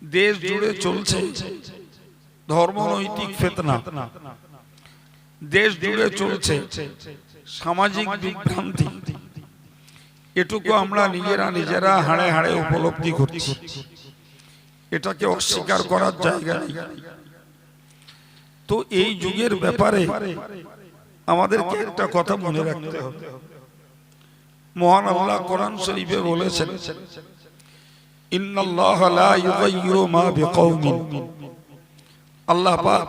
দেশ জুড়ে চলছে ধর্মনৈতিক ফিতনা, দেশ জুড়ে চলছে সামাজিক বিভ্রান্তি। এটুকু আমরা নিজেরা হাড়ে হাড়ে উপলব্ধি করছি, এটাকে অস্বীকার করার জায়গা নেই। তো এই যুগের ব্যাপারে আমাদেরকে একটা কথা মনে রাখতে হবে। মহান আল্লাহ কোরআন শরীফে বলেছেন, ইন্নাল্লাহা লা ইউগাইয়িরু মা বিকওমিন। আল্লাহ পাক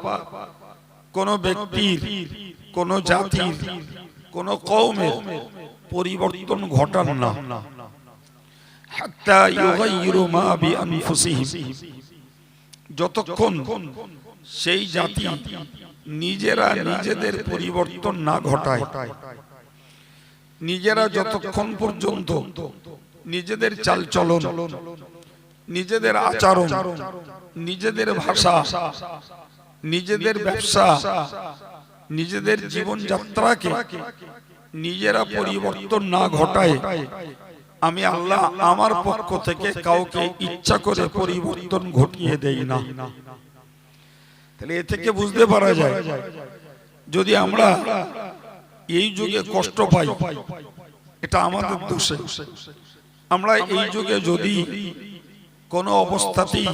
কোন ব্যক্তির, কোন জাতির, কোন কওমের পরিবর্তন ঘটান না হাত্তা ইউগাইয়িরু মা বিআনফুসিহিম, যতক্ষণ সেই জাতি নিজেরা নিজেদের পরিবর্তন না ঘটায়, নিজেরা যতক্ষণ পর্যন্ত নিজেদের চালচলন, নিজেদের আচরণ, নিজেদের ভাষা, নিজেদের ব্যবসা, নিজেদের জীবনযাত্রাকে নিজেরা পরিবর্তন না ঘটায়, আমি আল্লাহ আমার পক্ষ থেকে কাউকে ইচ্ছা করে পরিবর্তন ঘটিয়ে দেই না। তাহলে এ থেকে বুঝতে পারা যায়, যদি আমরা এই যুগে কষ্ট পাই এটা আমাদের দোষে। আমরা এই যুগে যদি কোনো অবস্থাতেই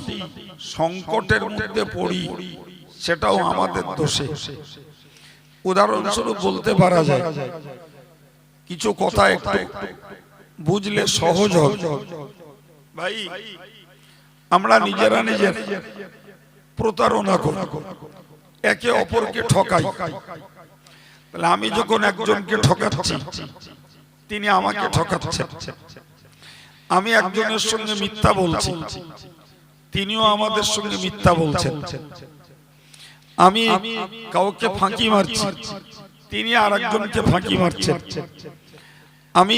সংকটের মধ্যে পড়ি সেটাও আমাদের দোষে। উদাহরণস্বরূপ বলতে পারা যায়, কিছু কথা একটু বুঝলে সহজ হবে। ভাই, আমরা নিজেরা প্রতারণা করি, একে অপরকে ঠকাই। তাহলে আমি যখন একজনকে ঠকাচ্ছি, তিনি আমাকে ঠকাচ্ছেন। আমি একজনের সঙ্গে মিথ্যা বলছি, তিনিও আমাদের সঙ্গে মিথ্যা বলছেন। আমি কাউকে ফাঁকি মারছি, তিনি আর একজনকে ফাঁকি মারছেন। আমি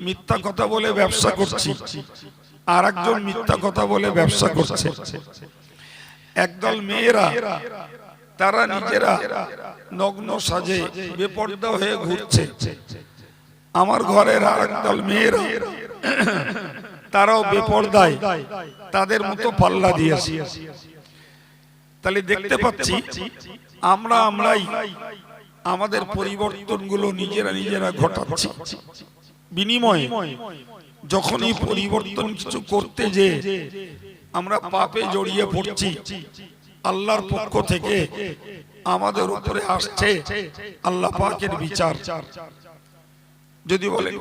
মিথ্যা কথা বলে ব্যবসা করছি, আর একজন মিথ্যা কথা বলে ব্যবসা করছে। একদল মেয়েরা তারা নিজেরা নগ্ন সাজে বেপর্দা হয়ে ঘুরছে, আমার ঘরের আর একদল মেয়েরা তারাও বেপর্দায় তাদের মতো পাল্লা দিয়েছে। তাহলে দেখতে পাচ্ছি আমরাই আমাদের পরিবর্তনগুলো নিজেরা ঘটাচ্ছি। বিনিময়ে যখনই পরিবর্তন কিছু করতে যে আমরা পাপে জড়িয়ে পড়ছি, আল্লাহর পক্ষ থেকে আমাদের উপরে আসছে আল্লাহ পাকের বিচার। যদি বলেন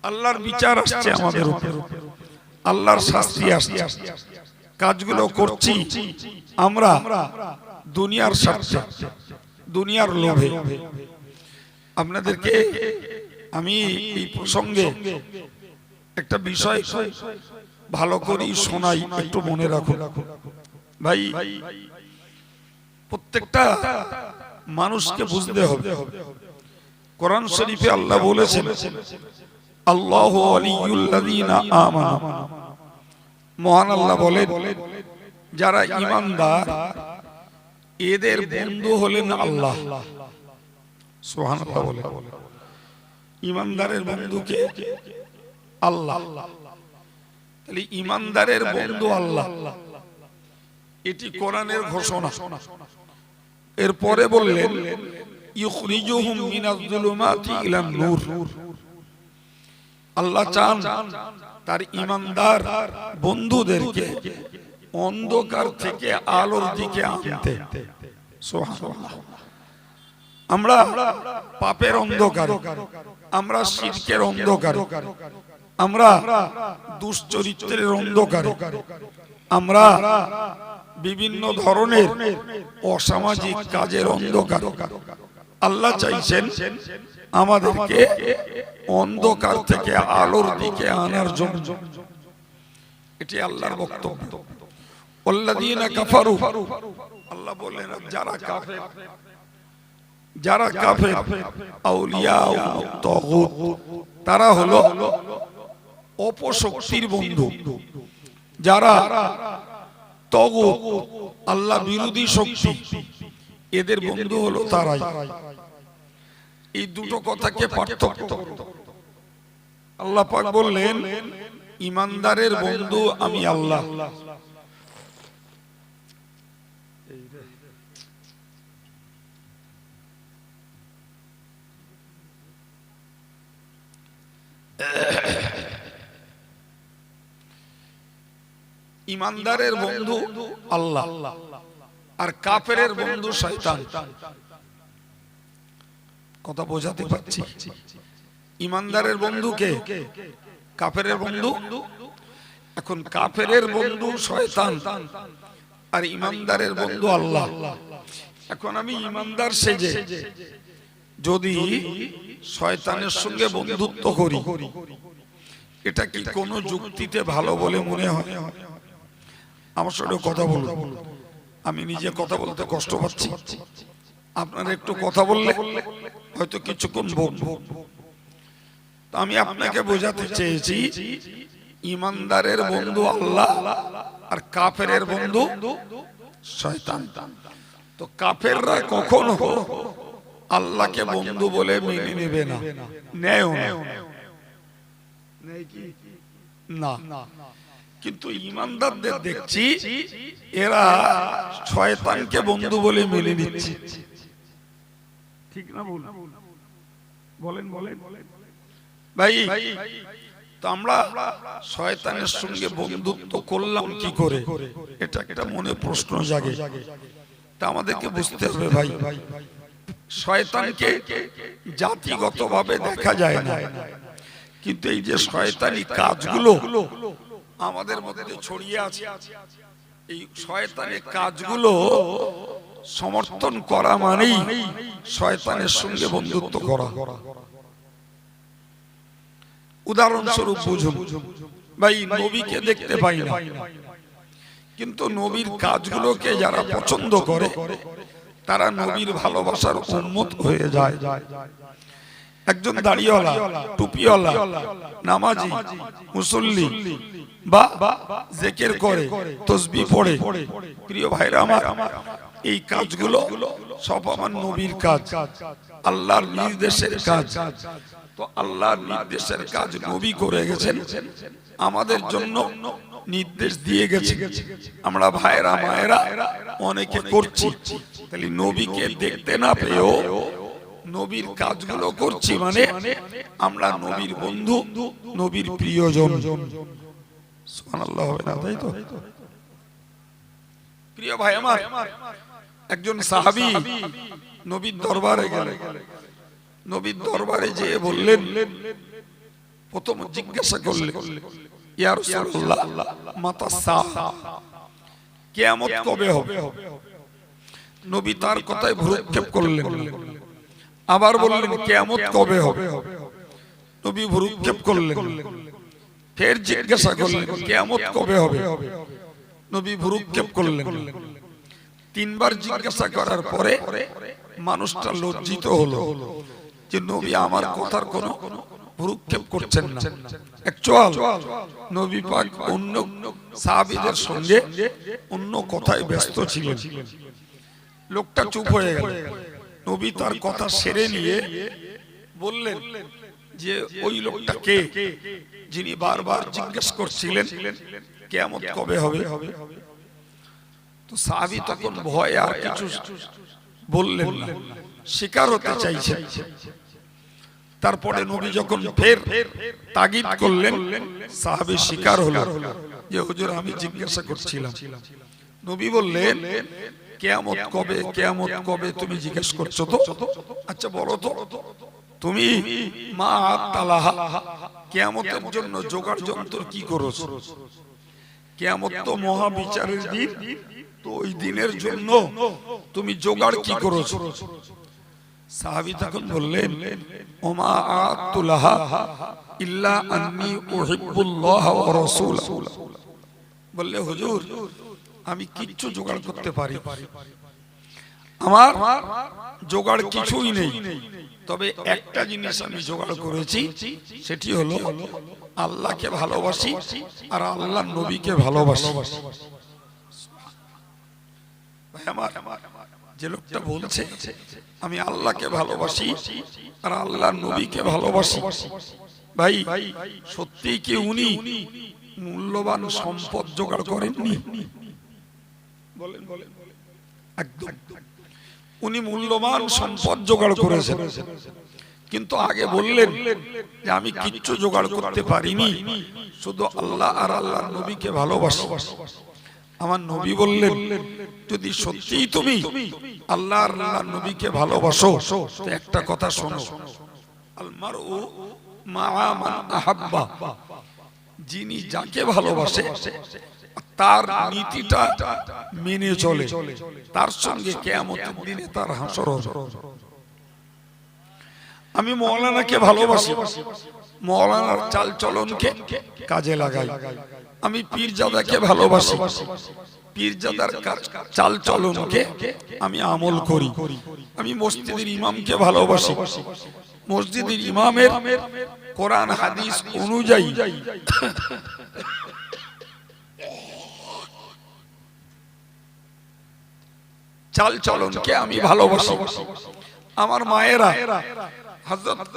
আল্লাহর বিচার আসছে আমাদের উপর, আল্লাহর শাস্তি আসছে। কাজগুলো করছি আমরা দুনিয়ার স্বার্থে, দুনিয়ার লোভে। আপনাদেরকে আমি এই প্রসঙ্গে একটা বিষয় ভালো করে শোনাই, একটু মনে রাখুন। ভাই, প্রত্যেকটা মানুষকে বুঝতে হবে, কোরআন শরীফে আল্লাহ বলেছেন, আল্লাহু ওয়ালিয়ুল্লাযীনা আমানু। মহান আল্লাহ বলেন, যারা ঈমানদার এদের বন্ধু হলেন আল্লাহ। সুবহানাল্লাহ বলেন, ঈমানদারের বন্ধুকে আল্লাহ। তাহলে ঈমানদারের বন্ধু আল্লাহ, এটি কোরআনের ঘোষণা। এরপরে বললেন, ইউখরিজুহুম মিনাজ যুলুমাতি ইলান নূর। আল্লাহ চান তার ঈমানদার বন্ধুদেরকে অন্ধকার থেকে আলোর দিকে আনতে। সুবহানাল্লাহ। আমরা পাপের অন্ধকার, আমরা শিরকের অন্ধকার, আমরা দুশ্চরিত্রের অন্ধকার, আমরা বিভিন্ন ধরনের অসামাজিক কাজের অন্ধকার। আল্লাহ চাইছেন আমাদেরকে অন্ধকার থেকে আলোর দিকে আনার জন্য। এটি আল্লাহর বক্তব্য। ওয়াল্লাযীনা কাফারু, আল্লাহ বলেন যারা কাফের, যারা কাফের আউলিয়া তাগুত, তারা হলো অপশক্তির বন্ধু। যারা তাগুত, আল্লাহ বিরোধী শক্তি, এদের বন্ধু হলো তারাই। এই দুটো কথাকে পার্থক্য। আল্লাহ পাক বললেন, ইমানদারের বন্ধু আমি আল্লাহ। ইমানদারের বন্ধু আল্লাহ আর কাফেরের বন্ধু শয়তান। কথা বোঝাতে পারছি? ইমানদারের বন্ধু কে? কাফেরের বন্ধু। এখন কাফেরের বন্ধু শয়তান আর ইমানদারের বন্ধু আল্লাহ। এখন আমি ইমানদার সেজে যদি শয়তানের সঙ্গে বন্ধুত্ব করি, এটা কি কোনো যুক্তিতে ভালো বলে মনে হয়? আমার সঙ্গে কথা বলুন। আমি নিজে কথা বলতে কষ্ট পাচ্ছি, আপনারা একটু কথা বললে হয়তো কিছুক্ষণ বলবো। আমি আপনাকে বোঝাতে চেয়েছি ইমানদারের বন্ধু আল্লাহ আর কাফেরের বন্ধু শয়তান। তো কাফেররা কখনো আল্লাহকে বন্ধু বলে মেনে নেবে না, নেয়ও না। কিন্তু ইমানদারদের দেখছি এরা শয়তানকে বন্ধু বলে মেনে নিচ্ছে। ঠিক না? বলেন ভাই। তো আমরা শয়তানের সঙ্গে বন্ধুত্ব করলাম কি করে, এটা একটা মনে প্রশ্ন জাগে। তা আমাদেরকে বুঝতে হবে ভাই, শয়তানকে জাতিগতভাবে দেখা যায় না, কিন্তু এই যে শয়তানি কাজগুলো আমাদের মধ্যে ছড়িয়ে আছে, এই শয়তানি কাজগুলো সমর্থন করা মানেই শয়তানের সঙ্গে বন্ধুত্ব করা। উদাহরণস্বরূপ বুঝুন ভাই, নবীকে দেখতে পাই না, কিন্তু নবীর কাজগুলোকে যারা পছন্দ করে তারা নবীর ভালোবাসার উম্মত হয়ে যায়। একজন দাড়িওয়ালা, টুপিওয়ালা, নামাজি, মুসল্লি বা জিকির করে, তাসবিহ পড়ে, প্রিয় ভাইরা আমার, এই কাজগুলো সব আমার নবীর কাজ, আল্লাহর নির্দেশের কাজ। তো আল্লাহর নির্দেশের কাজ নবী করে গেছেন, আমাদের জন্য নির্দেশ দিয়ে গেছে, আমরা ভাইরা মায়েরা অনেকে করছি। তাহলে নবীকে দেখতে না পেয়েও নবীর কাজগুলো করছি, মানে আমরা নবীর বন্ধু, নবীর প্রিয়জন। সুবহানাল্লাহ, হবে না? তাই তো প্রিয় ভাই আমার, একজন সাহাবী নবীর দরবারে গেলেন। নবীর দরবারে যেয়ে বললেন, প্রথম জিজ্ঞাসা করলেন, ইয়া রাসূলুল্লাহ, মাতা সাআ, কিয়ামত কবে হবে? নবী তার কথায় ভ্রুক্ষেপ করলেন। আবার বললেন, কিয়ামত কবে হবে? নবী ভ্রুক্ষেপ করলেন। ফের জিজ্ঞাসা করলেন, কিয়ামত কবে হবে? নবী ভ্রুক্ষেপ করলেন। তিনবার জিজ্ঞাসা করার পরে মানুষটা লজ্জিত হলো যে নবী আমার কথার কোনো ভ্রুক্ষেপ করছেন না। অ্যাকচুয়াল নবী পাক অন্য সাহাবীদের সঙ্গে অন্য কথায় ব্যস্ত ছিলেন। লোকটা চুপ হয়ে গেল। নবী তার কথা সেরে নিয়ে বললেন যে ওই লোকটা কে, যিনি বারবার জিজ্ঞেস করছিলেন কিয়ামত কবে হবে? তো সাহাবী তখন ভয়ে আর কিছু বললেন না, স্বীকার হতে চাইছেন। তারপরে নবী যখন ফের তাগিদ করলেন, সাহাবী স্বীকার হলো যে হুজুর আমি জিজ্ঞাসা করছিলাম। নবী বললেন, কিয়ামত কবে, কিয়ামত কবে তুমি জিজ্ঞেস করছো তো? আচ্ছা বলো তো, তুমি মা তালাহা, কিয়ামতের জন্য জোগাড় যন্ত্র কি করেছো? কিয়ামত তো মহা বিচারের দিন, তো ওই দিনের জন্য তুমি জোগাড় কি করেছো? সাহাবী তখন বললেন, ওমা আতুলাহা ইল্লা আন্নী উহিব্বুল্লাহ ওয়া রাসূলাহু। বললে হুজুর আমি কিচ্ছু জোগাড় করতে পারি, আমার জোগাড় কিছুই নেই, তবে একটা জিনিস আমি জোগাড় করেছি, সেটি হলো আল্লাহকে ভালোবাসি আর আল্লাহর নবীকে ভালোবাসি। ভাই আমার, যে লোকটা বলছে আমি আল্লাহকে ভালোবাসি আর আল্লাহর নবীকে ভালোবাসি, ভাই সত্যি কি উনি মূল্যবান সম্পদ জোগাড় করেননি? বলেন বলেন, একদম উনি মূল্যবান সম্পদ জোগাড় করেছেন, কিন্তু আগে বললেন যে আমি কিচ্ছু জোগাড় করতে পারিনি, শুধু আল্লাহ আর আল্লাহর নবীকে ভালোবাসি। আমার নবী বললেন যদি সত্যিই তুমি আল্লাহ আর আল্লাহর নবীকে ভালোবাসো তো একটা কথা শোনো, আল মারউ মা মান আহাব্বা, যিনি যাকে ভালোবাসে তার নীতিটা মেনে চলে, তার সঙ্গে কিয়ামতের দিনে তার হাসর হবে। আমি মৌলানাকে ভালোবাসি, মৌলানার চাল চলনকে কাজে লাগাই। আমি পীরজাদাকে ভালোবাসি, পীরজাদার চাল চলনকে আমি আমল করি। আমি মসজিদের ইমামকে ভালোবাসি, মসজিদের ইমামের কোরআন হাদিস অনুযায়ী চাল চলনকে আমি ভালোবাসি। আমার মায়েরা হযরত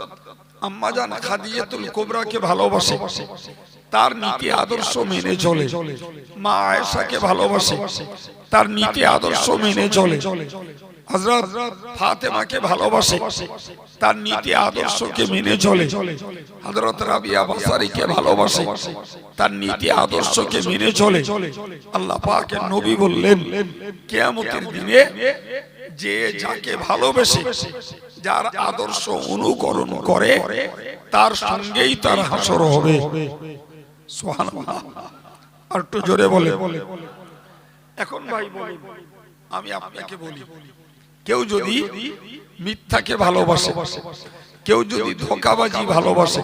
আম্মাজান খাদিজাতুল কুবরাকে ভালোবাসে, তার নীতি আদর্শ মেনে চলে। মা আয়েশাকে ভালোবাসে, তার নীতি আদর্শ মেনে চলে। হযরত ফাতেমাকে ভালোবাসে, তার নীতি আদর্শকে মেনে চলে। হযরত রাবিয়া বাসারীকে ভালোবাসে, তার নীতি আদর্শকে মেনে চলে। আল্লাহ পাকের নবী বললেন কিয়ামতের দিনে যে যাকে ভালোবেসে যার আদর্শ অনুকরণ করে তার সঙ্গেই তার হাসর হবে। সুবহানাল্লাহ, আর একটু জোরে বলে। এখন ভাই বলি, আমি আপনাকে বলি, কেউ যদি মিথ্যাকে ভালোবাসে, কেউ যদি ধোঁকাবাজি ভালোবাসে,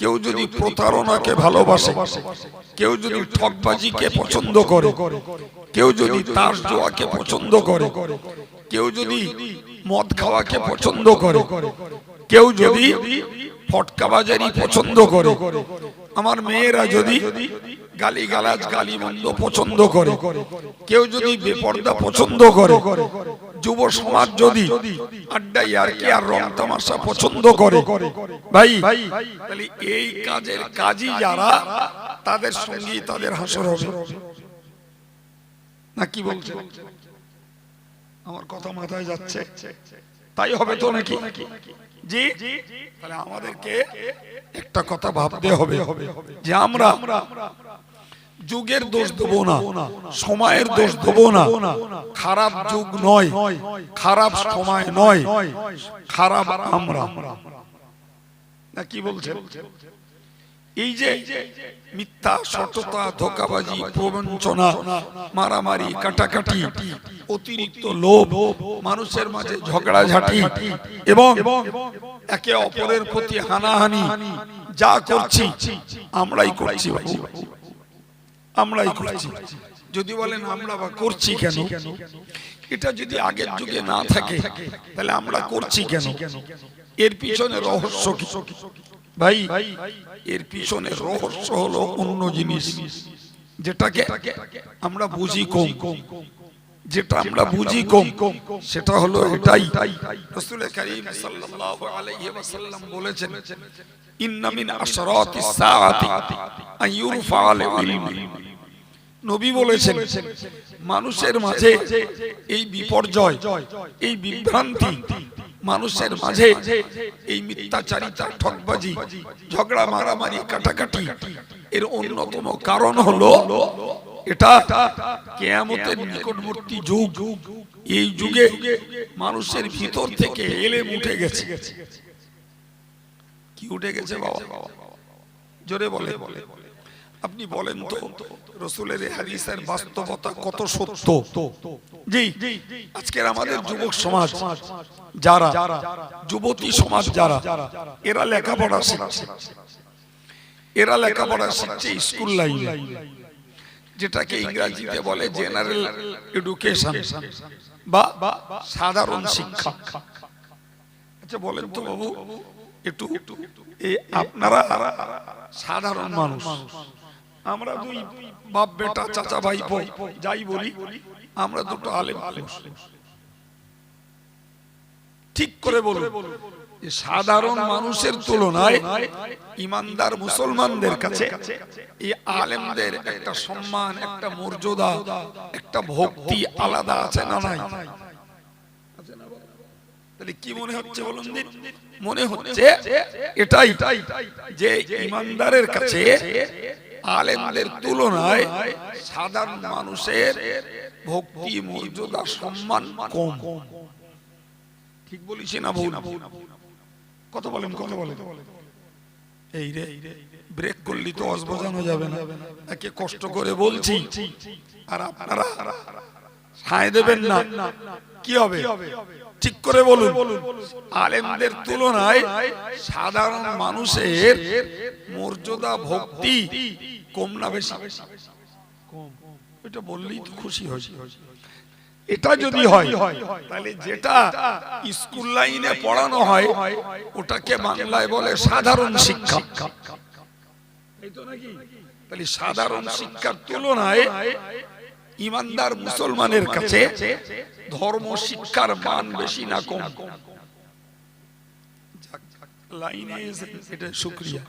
কেউ যদি প্রতারণাকে ভালোবাসে, কেউ যদি ঠকবাজিকে পছন্দ করে, কেউ যদি তাস জুয়াকে পছন্দ করে, কেউ যদি মদ খাওয়াকে পছন্দ করে, কেউ যদি ফটকাবাজারি পছন্দ করে, আমার মেয়েরা যদি গালিগালাজ গালিমন্দ পছন্দ করে, কেউ যদি বেপরদা পছন্দ করে, যুব সমাজ যদি আড্ডা ইয়ারকি আর রং তামাশা পছন্দ করে, ভাই তাহলে এই কাজের কাজী যারা তাদের সঙ্গী তাদের হাসর হবে। না কি বলছে? আমার কথা মাথায় যাচ্ছে? তাই হবে তো নাকি? জি, তাহলে আমাদেরকে একটা কথা ভাবতে হবে যে আমরা যুগের দোষ দেব না, সময়ের দোষ দেব না। খারাপ যুগ নয়, খারাপ সময় নয়, খারাপ আমরা। না কি বলছেন? এই যে মিথ্যা, সততা, ধোঁকাবাজি, প্রবঞ্চনা, মারামারি, কাটাকাটি, অতিরিক্ত লোভ, মানুষের মাঝে ঝগড়াঝাটি এবং একে অপরের প্রতি হানাহানি যা করছি আমরাই করছি, বাবু আমরাই করছি। যদি বলেন আমরা বা করছি কেন, এটা যদি আগের যুগে না থাকে তাহলে আমরা করছি কেন? এর পিছনে রহস্য কি ভাই? এর পিছনে রহস্য হলো অন্য জিনিস, যেটাকে আমরা বুঝি কম। যেটা আমরা বুঝি কম সেটা হলো এটাই। রাসূল কারীম সাল্লাল্লাহু আলাইহি ওয়াসাল্লাম বলেছেন, ইন্না মিন আশরাতিস সাআতি আন ইউরফা'আল ইলম। নবী বলেছেন মানুষের মাঝে এই বিপর্যয়, এই বিভ্রান্তি, মানুষের মাঝে এই মিথ্যাচারিতা, ঠকবাজি, ঝগড়া, মারামারি, কাটাকাটি, এর অন্যতম কারণ হলো এটা কিয়ামতের নিকটবর্তী যুগ। এই যুগে মানুষের ভিতর থেকে এলেম উঠে গেছে। কি উঠে গেছে বাবা? জোরে বলে। আপনি বলেন তো রাসূলের হাদিসের বাস্তবতা কত সত্য? জি, আজকের আমাদের যুবক সমাজ যারা, যুবতী সমাজ যারা, এরা লেখাপড়া শিখছে, এরা লেখাপড়া শিখছে স্কুল লাইনে, যেটাকে ইংরেজিতে বলে জেনারেল এডুকেশন বা সাধারণ শিক্ষা। আচ্ছা বলেন তো বাবু, একটু আপনারা সাধারণ মানুষ, আমরা দুই বাপ বেটা, চাচা ভাই যাই বলি, আমরা দুটো আলেম মানুষ, ঠিক করে বলুন সাধারণ মানুষের তুলনায় ইমানদার মুসলমানদের কাছে এই আলেমদের একটা সম্মান, একটা মর্যাদা, একটা ভক্তি আলাদা আছে না নাই? তাহলে কি মনে হচ্ছে বলুন দিন? মনে হচ্ছে এটাই যে ইমানদারের কাছে আলেমদের তুলনায় সাধারণ মানুষের ভক্তি, মর্যাদা, সম্মান কম। ঠিক বলিছি না ভুল? কত বলেন, কত বলেন? এই রে ব্রেক করলি তো অস বোঝানো যাবে না, একে কষ্ট করে বলছি আর আপনারা সায় দেবেন না, কি হবে? ঠিক করে বলুন। আলেমদের তুলনায় সাধারণ মানুষের মর্যাদা, ভক্তি কম না বেশি? কম। এটা বললেই তো খুশি হয়। এটা যদি হয় তাহলে যেটা স্কুল লাইনে পড়ানো হয় ওটাকে বাংলায় বলে সাধারণ শিক্ষা। তাহলে সাধারণ শিক্ষার তুলনায় ইমানদার মুসলমানের কাছে ধর্ম শিক্ষার মান বেশি না কম? লাইনে এটা শুকরিয়া।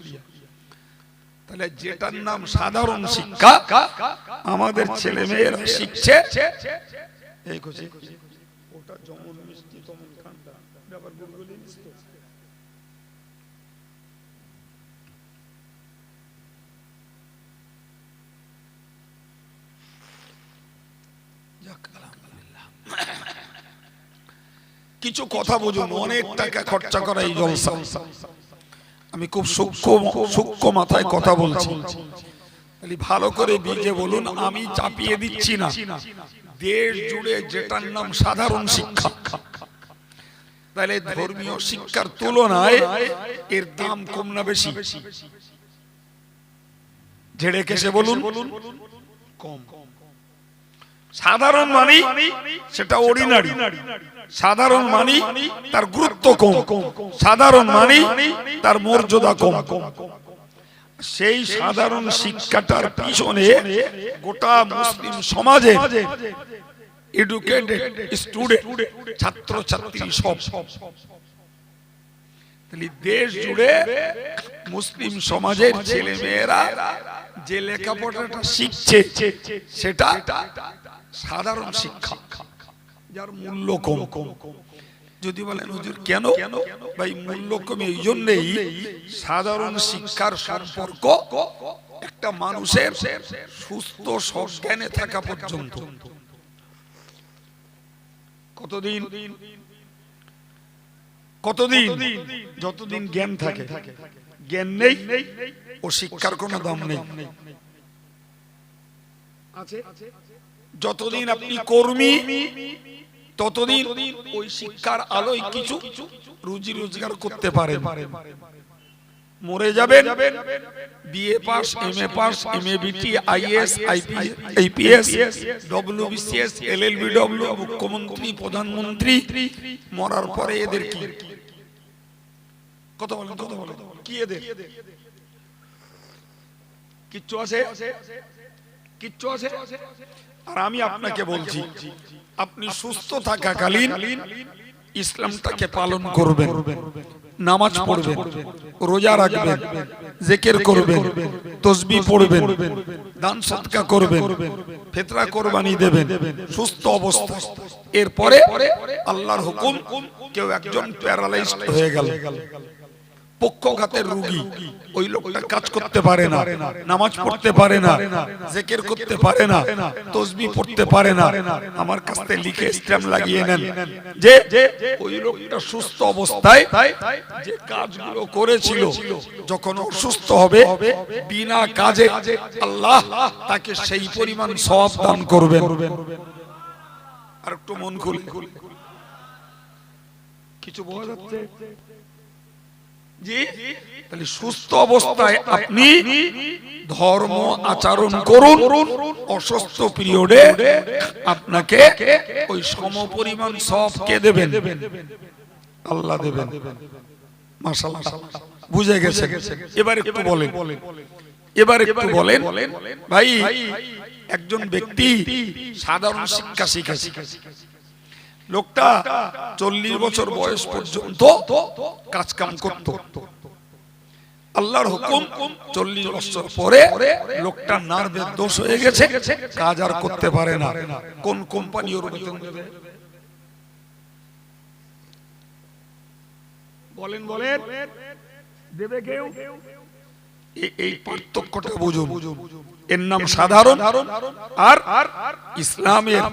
তাহলে যেটার নাম সাধারণ শিক্ষা আমাদের ছেলে মেয়েরা শিখছে, এই খুশি ওটা যেমন মিষ্টি তেমন ঠান্ডা, ব্যাপার গুলো মিষ্টি। কিছু কথা বুঝুন, অনেক টাকা খরচা করা এই জলসা। আমি খুব সূক্ষ্ম মাথায় কথা বলছি, ভালো করে বিজে বলুন, আমি চাপিয়ে দিচ্ছি না। দেশ জুড়ে যেটার নাম সাধারণ শিক্ষা, তাহলে ধর্মীয় শিক্ষার তুলনায় এর দাম কম না বেশি? ঝেড়ে কেসে বলুন কম। সাধারণ মানি সেটা অর্ডিনারি, সাধারণ মানি তার গুরুত্ব কম, সাধারণ মানি তার মর্যাদা কম। সেই সাধারণ শিক্ষাটার পিছনে গোটা মুসলিম সমাজে এডুকেটেড স্টুডেন্ট, ছাত্র ছাত্রী সব, দেশ জুড়ে মুসলিম সমাজের ছেলে মেয়েরা যে লেখাপড়াটা শিখছে সেটা সাধারণ শিক্ষা, যার মূল্য কম। যদি বলেন হুজুর কেন? ভাই মূল্য কম এই জন্যই, সাধারণ শিক্ষার সম্পর্ক একটা মানুষের সুস্থ সজ্ঞানে থাকা পর্যন্ত। কতদিন? কতদিন? যতদিন জ্ঞান থাকে। জ্ঞান নেই ও শিক্ষার কোনো দাম নেই। যতদিন আপনি কর্মী ততদিন ওই শিক্ষার আলোয় কিছু রুজি রোজগার করতে পারেন। মরে যাবেন, BA pass, MA pass, MA BT, IAS, IPS, WBCS, LLBW, মুখ্যমন্ত্রী, প্রধানমন্ত্রী, মরার পরে এদের কি? কত বলেন, কত বলেন, কি এদের কিচ্ছু আছে? কিচ্ছু আছে? আর আমি আপনাকে বলছি, আপনি সুস্থ থাকাকালীন ইসলামটাকে পালন করবেন, নামাজ পড়বেন, রোজা রাখবেন, জিকির করবেন, তাসবিহ পড়বেন, দান সদকা করবেন, ফিতরা কুরবানি দেবেন সুস্থ অবস্থায়। এরপরে আল্লাহর হুকুম কেউ একজন প্যারালাইজড হয়ে গেল, পক্ষঘাতের রোগী, ওই লোকটা কাজ করতে পারে না, নামাজ পড়তে পারে না, জিকির করতে পারে না, তাসবিহ পড়তে পারে না, আমার কাছে লিখে স্ট্যাম্প লাগিয়ে নেন যে ওই লোকটা সুস্থ অবস্থায় যে কাজগুলো করেছিল যখন অসুস্থ হবে বিনা কাজে আল্লাহ তাকে সেই পরিমাণ সওয়াব দান করবেন। আর একটু মন খুলে, কিছু বোঝা যাচ্ছে? তাহলে সুস্থ অবস্থায় আপনি ধর্ম আচরণ করুন, অসুস্থ পিরিয়ডে আপনাকে ওই সমপরিমাণ সওয়াব কে দেবেন? আল্লাহ দেবেন। মাশাআল্লাহ, বুঝে গেছে। এবার একটু বলেন, এবার একটু বলেন ভাই, একজন ব্যক্তি সাধারণ শিক্ষা শিখেছে, লোকটা 40 বছর বয়স পর্যন্ত কাজ কাম করত। আল্লাহর হুকুম 40 বছর পরে লোকটা নার্ভের দোষ হয়ে গেছে, কাজ আর করতে পারে না। কোন কোম্পানি ওর বেতন দেবে? বলেন বলেন, দেবে কেউ? এই পার্থক্যটা বুঝুন। এর নাম সাধারণ আর ইসলামের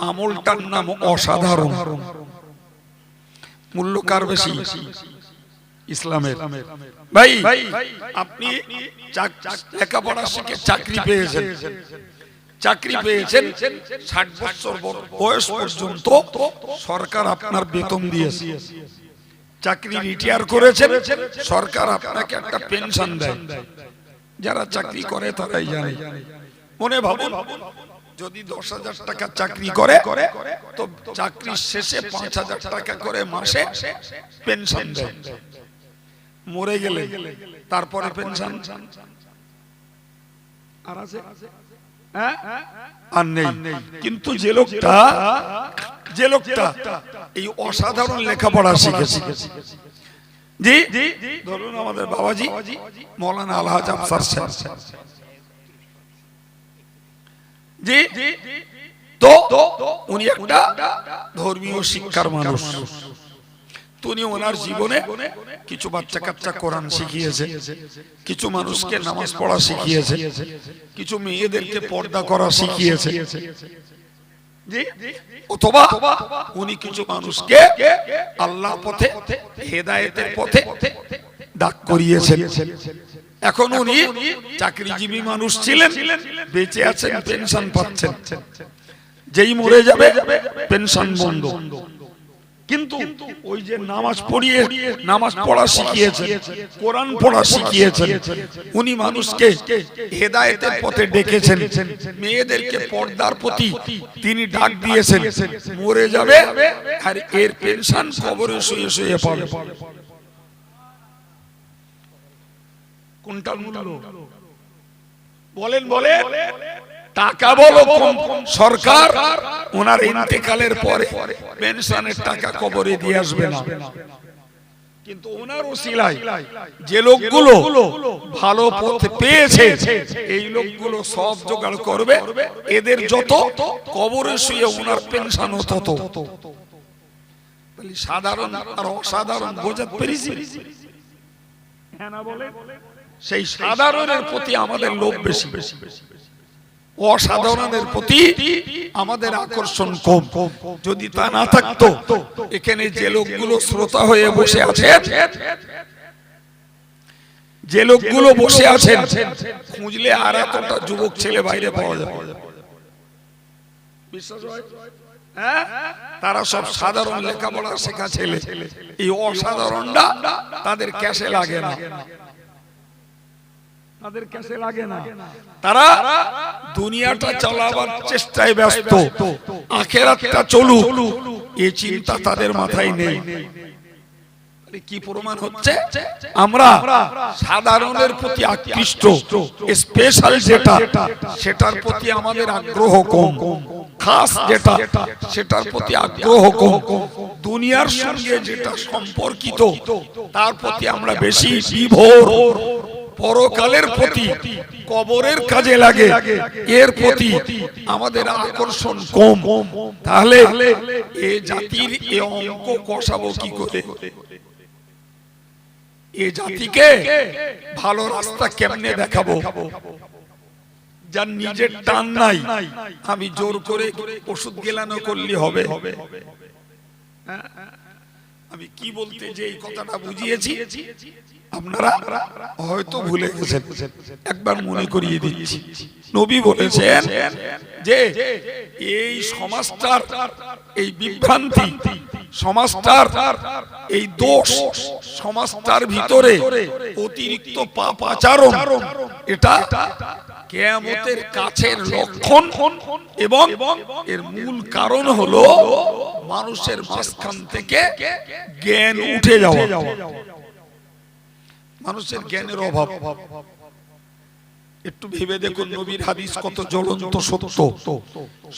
আমলটার নাম অসাধারণ। মূল্য কার বেশি? ইসলামের। ভাই আপনি লেখাপড়া শিখে চাকরি পেয়েছেন, 60 বছর বয়স পর্যন্ত সরকার আপনার বেতন দিয়েছে। চাকরি রিটায়ার করেছেন, সরকার আপনাকে একটা পেনশন দেয়। যারা চাকরি করে তারাই জানে। মনে ভাবুন, যদি 10,000 টাকা চাকরি করে তো চাকরির শেষে 5,000 টাকা করে মাসে পেনশন দেয়। মরে গেলে তারপরে পেনশন আর আছে? আর নেই। কিন্তু যে লোকটা এই অসাধারণ লেখাপড়া শিখেছে, জি ধরুন আমাদের বাবাজি মৌলানা আলহাজ আফসার সাহেব, জি তো উনি একটা ধর্মীয় শিক্ষার মানুষ। উনি ওনার জীবনে কিছু বাচ্চা কাচ্চা কোরআন শিখিয়েছে, কিছু মানুষকে নামাজ পড়া শিখিয়েছে, কিছু মেয়েদেরকে পর্দা করা শিখিয়েছে, অথবা উনি কিছু মানুষকে আল্লাহ পথে, হেদায়েতের পথে ডাক করিয়েছেন। এখন উনি চাকরিজীবী মানুষ ছিলেন, বেঁচে আছেন, পেনশন পাচ্ছেন। যেই মরে যাবে পেনশন বন্ধ। কিন্তু ওই যে নামাজ পড়া শিখিয়েছেন, কোরআন পড়া শিখিয়েছেন, উনি মানুষকে হেদায়েতের পথে ডেকেছেন, মেয়েদেরকে পর্দার প্রতি তিনি ডাক দিয়েছেন। মরে যাবে আর এর পেনশন কবরে শুয়ে শুয়ে পাবে। কোনটার মূল্য? বলেন বলেন। টাকা বলো সরকার ওনার ইন্তেকালের পরে পেনশনের টাকা কবরে দিয়ে আসবে না, কিন্তু ওনার ওসিলায় যে লোকগুলো ভালো পথ পেয়েছে এই লোকগুলো সব জোগাড় করবে, এদের যত কবরে শুয়ে ওনার পেনশন তত। সাধারণ আর অসাধারণ বোঝাতে পেরেছি? হ্যাঁ না বলে? সেই সাধারণের প্রতি আমাদের লোভ বেশি, অসাধারণের প্রতি আমাদের আকর্ষণ কম। যদি তা না থাকতো, এখানে যে লোকগুলো শ্রোতা হয়ে বসে আছেন, যে লোকগুলো বসে আছেন, খুঁজলে আর এতটা যুবক ছেলে বাইরে পাওয়া যাবে। বিশ্বাস হয়? তারা সব সাধারণ লেখাপড়া শেখা ছেলে। এই অসাধারণটা তাদের ক্যাশে লাগে না, তাদের কাছে লাগে না। তারা দুনিয়াটা চালাবার চেষ্টায় ব্যস্ত, আখিরাতটা চলুক এই চিন্তা তাদের মাথায় নেই। কি প্রমাণ হচ্ছে? আমরা সাধারণের প্রতি আকৃষ্ট, স্পেশাল যেটা সেটার প্রতি আমাদের আগ্রহ কম, খাস যেটা সেটার প্রতি আগ্রহ কম, দুনিয়ার সঙ্গে যেটা সম্পর্কিত তার প্রতি আমরা বেশি বিভোর, পরকালের প্রতি, কবরের কাজে লাগে এর প্রতি আমাদের আকর্ষণ কম। তাহলে এই জাতির এই অঙ্ক কষাবো কি করে? এই জাতিকে ভালো রাস্তা কেমনে দেখাবো? যার নিজের টান নাই, আমি জোর করে ওষুধ গেলানো করলে হবে? আমি কি বলতে যে এই কথাটা বুঝিয়েছি আপনারা হয়তো ভুলে গেছেন, একবার মনে করিয়ে দিচ্ছি। নবী বলেছেন যে এই সমাজটার এই বিভ্রান্তি, সমাজটার এই দোষ, সমাজটার ভিতরে অতিরিক্ত পাপ আচরণ, এটা কিয়ামতের কাছের লক্ষণ এবং এর মূল কারণ হলো মানুষের মাঝখান থেকে জ্ঞান উঠে যাওয়া, মানুষের জ্ঞানের অভাব। একটু ভেবে দেখুন নবীর হাদিস কত জ্বলন্ত সত্য।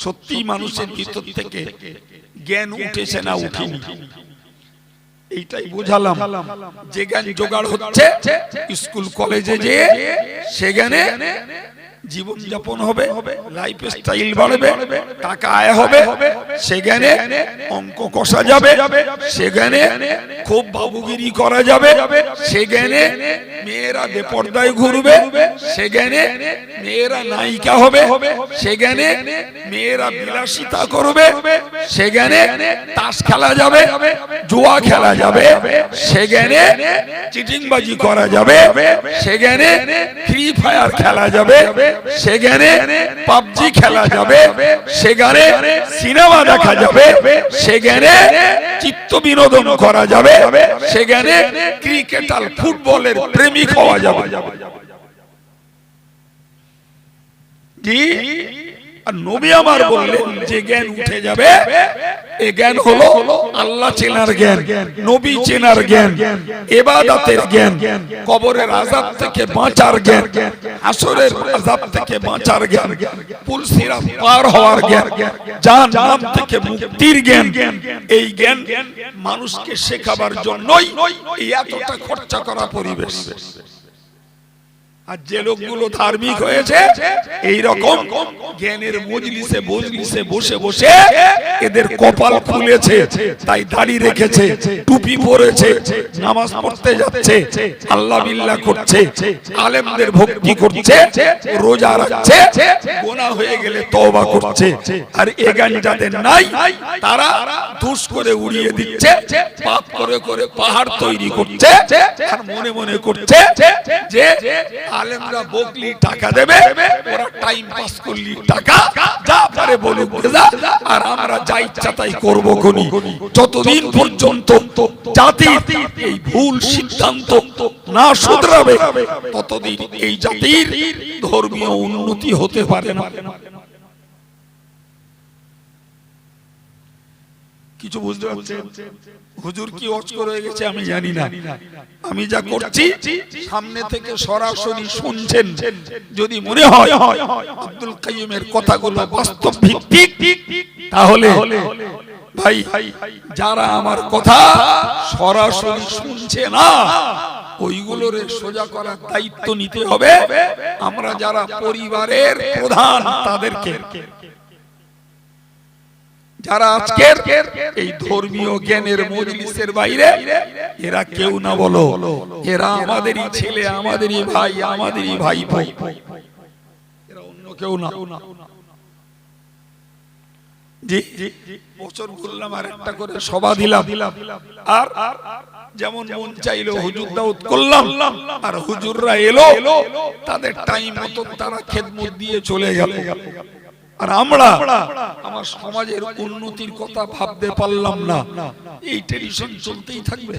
সত্যি মানুষের ভিতর থেকে জ্ঞান উঠেছে না উঠেনি এইটাই বোঝালাম। যে জ্ঞান জোগাড় হচ্ছে স্কুল কলেজে যে সে জ্ঞানে জীবন যাপন হবে, লাইফ স্টাইল বাড়বে, টাকা আয় হবে, সেখানে অঙ্ক কষা যাবে, সেখানে খুব বাবুগিরি করা যাবে, সেখানে মেয়েরা বেপর্দায় ঘুরবে, সেখানে মেয়েরা নায়িকা হবে, সেখানে মেয়েরা বিলাসিতা করবে, সেখানে তাস খেলা যাবে, জুয়া খেলা যাবে, সেখানে চিটিংবাজি করা যাবে, সেখানে ফ্রি ফায়ার খেলা যাবে, সেখানে পাবজি খেলা যাবে, সেখানে সিনেমা দেখা যাবে, সেখানে চিত্ত বিনোদন করা যাবে, সেখানে ক্রিকেটার ফুটবলের প্রেমিক হওয়া যাবে। জি, আর নবী আমার বললেন যে জ্ঞান উঠে যাবে, এই জ্ঞান হলো আল্লাহ চেনার জ্ঞান, নবী চেনার জ্ঞান, ইবাদতের জ্ঞান, কবরের আযাব থেকে বাঁচার জ্ঞান, হাসরের আযাব থেকে বাঁচার জ্ঞান, পুল সিরাত পার হওয়ার জ্ঞান, জাহান্নাম থেকে মুক্তির জ্ঞান। এই জ্ঞান মানুষকে শেখাবার জন্যই এই এতটা খরচা করা পরিবেশ। আর যে লোকগুলো ধার্মিক হয়েছে এই রকম জ্ঞানের মজলিসে বসে বসে এদের কপাল খুলেছে, তাই দাড়ি রেখেছে, টুপি পরেছে, নামাজ পড়তে যাচ্ছে, আল্লাহ বিল্লাহ করছে, আলেমদের ভক্তি করছে, রোজা রাখছে, গুনাহ হয়ে গেলে তওবা করছে। আর এ জ্ঞান যাদের নাই তারা দুষ করে উড়িয়ে দিচ্ছে, পাপ করে করে পাহাড় তৈরি করছে, আর মনে মনে করছে যে আলেমরা বকলি টাকা দেবে, ওরা টাইম পাস করলি টাকা যা পারে বলুক, আর আমরা যা ইচ্ছা তাই করবো কোনি। যতদিন পর্যন্ত জাতি এই ভুল সিদ্ধান্ত না শুধরাবে ততদিন এই জাতির ধর্মীয় উন্নতি হতে পারে না। কিছু বুঝতে পারছেন? হুজুর কি অস্কর হয়ে গেছে আমি জানি না, আমি যা করছি সামনে থেকে সরাসরি শুনছেন। যদি মনে হয় আব্দুল কাইয়ুমের কথাগুলো বাস্তব ভিত্তিক, তাহলে ভাই যারা আমার কথা সরাসরি শুনছে না ওইগুলোর সোজা করার দায়িত্ব নিতে হবে আমরা যারা পরিবারের প্রধান তাদেরকে। যারা আজকের এই ধর্মীয় জ্ঞানের মজলিসের বাইরে, এরা কেউ না বলো, এরা আমাদেরই ছেলে, আমাদেরই ভাই, আমাদেরই ভাই ভাই, এরা অন্য কেউ না। জি বছর ঘুরলাম আর একটা করে সভা দিলাম, আর যেমন মন চাইলো হুজুর দাউদ করলাম, আর হুজুররা এলো, তাদের টাইম মতো তারা খেদমত দিয়ে চলে গেল। আর আমরা আমার সমাজের উন্নতির কথা ভাবতে পারলাম না, এই টেনশন চলতেই থাকবে।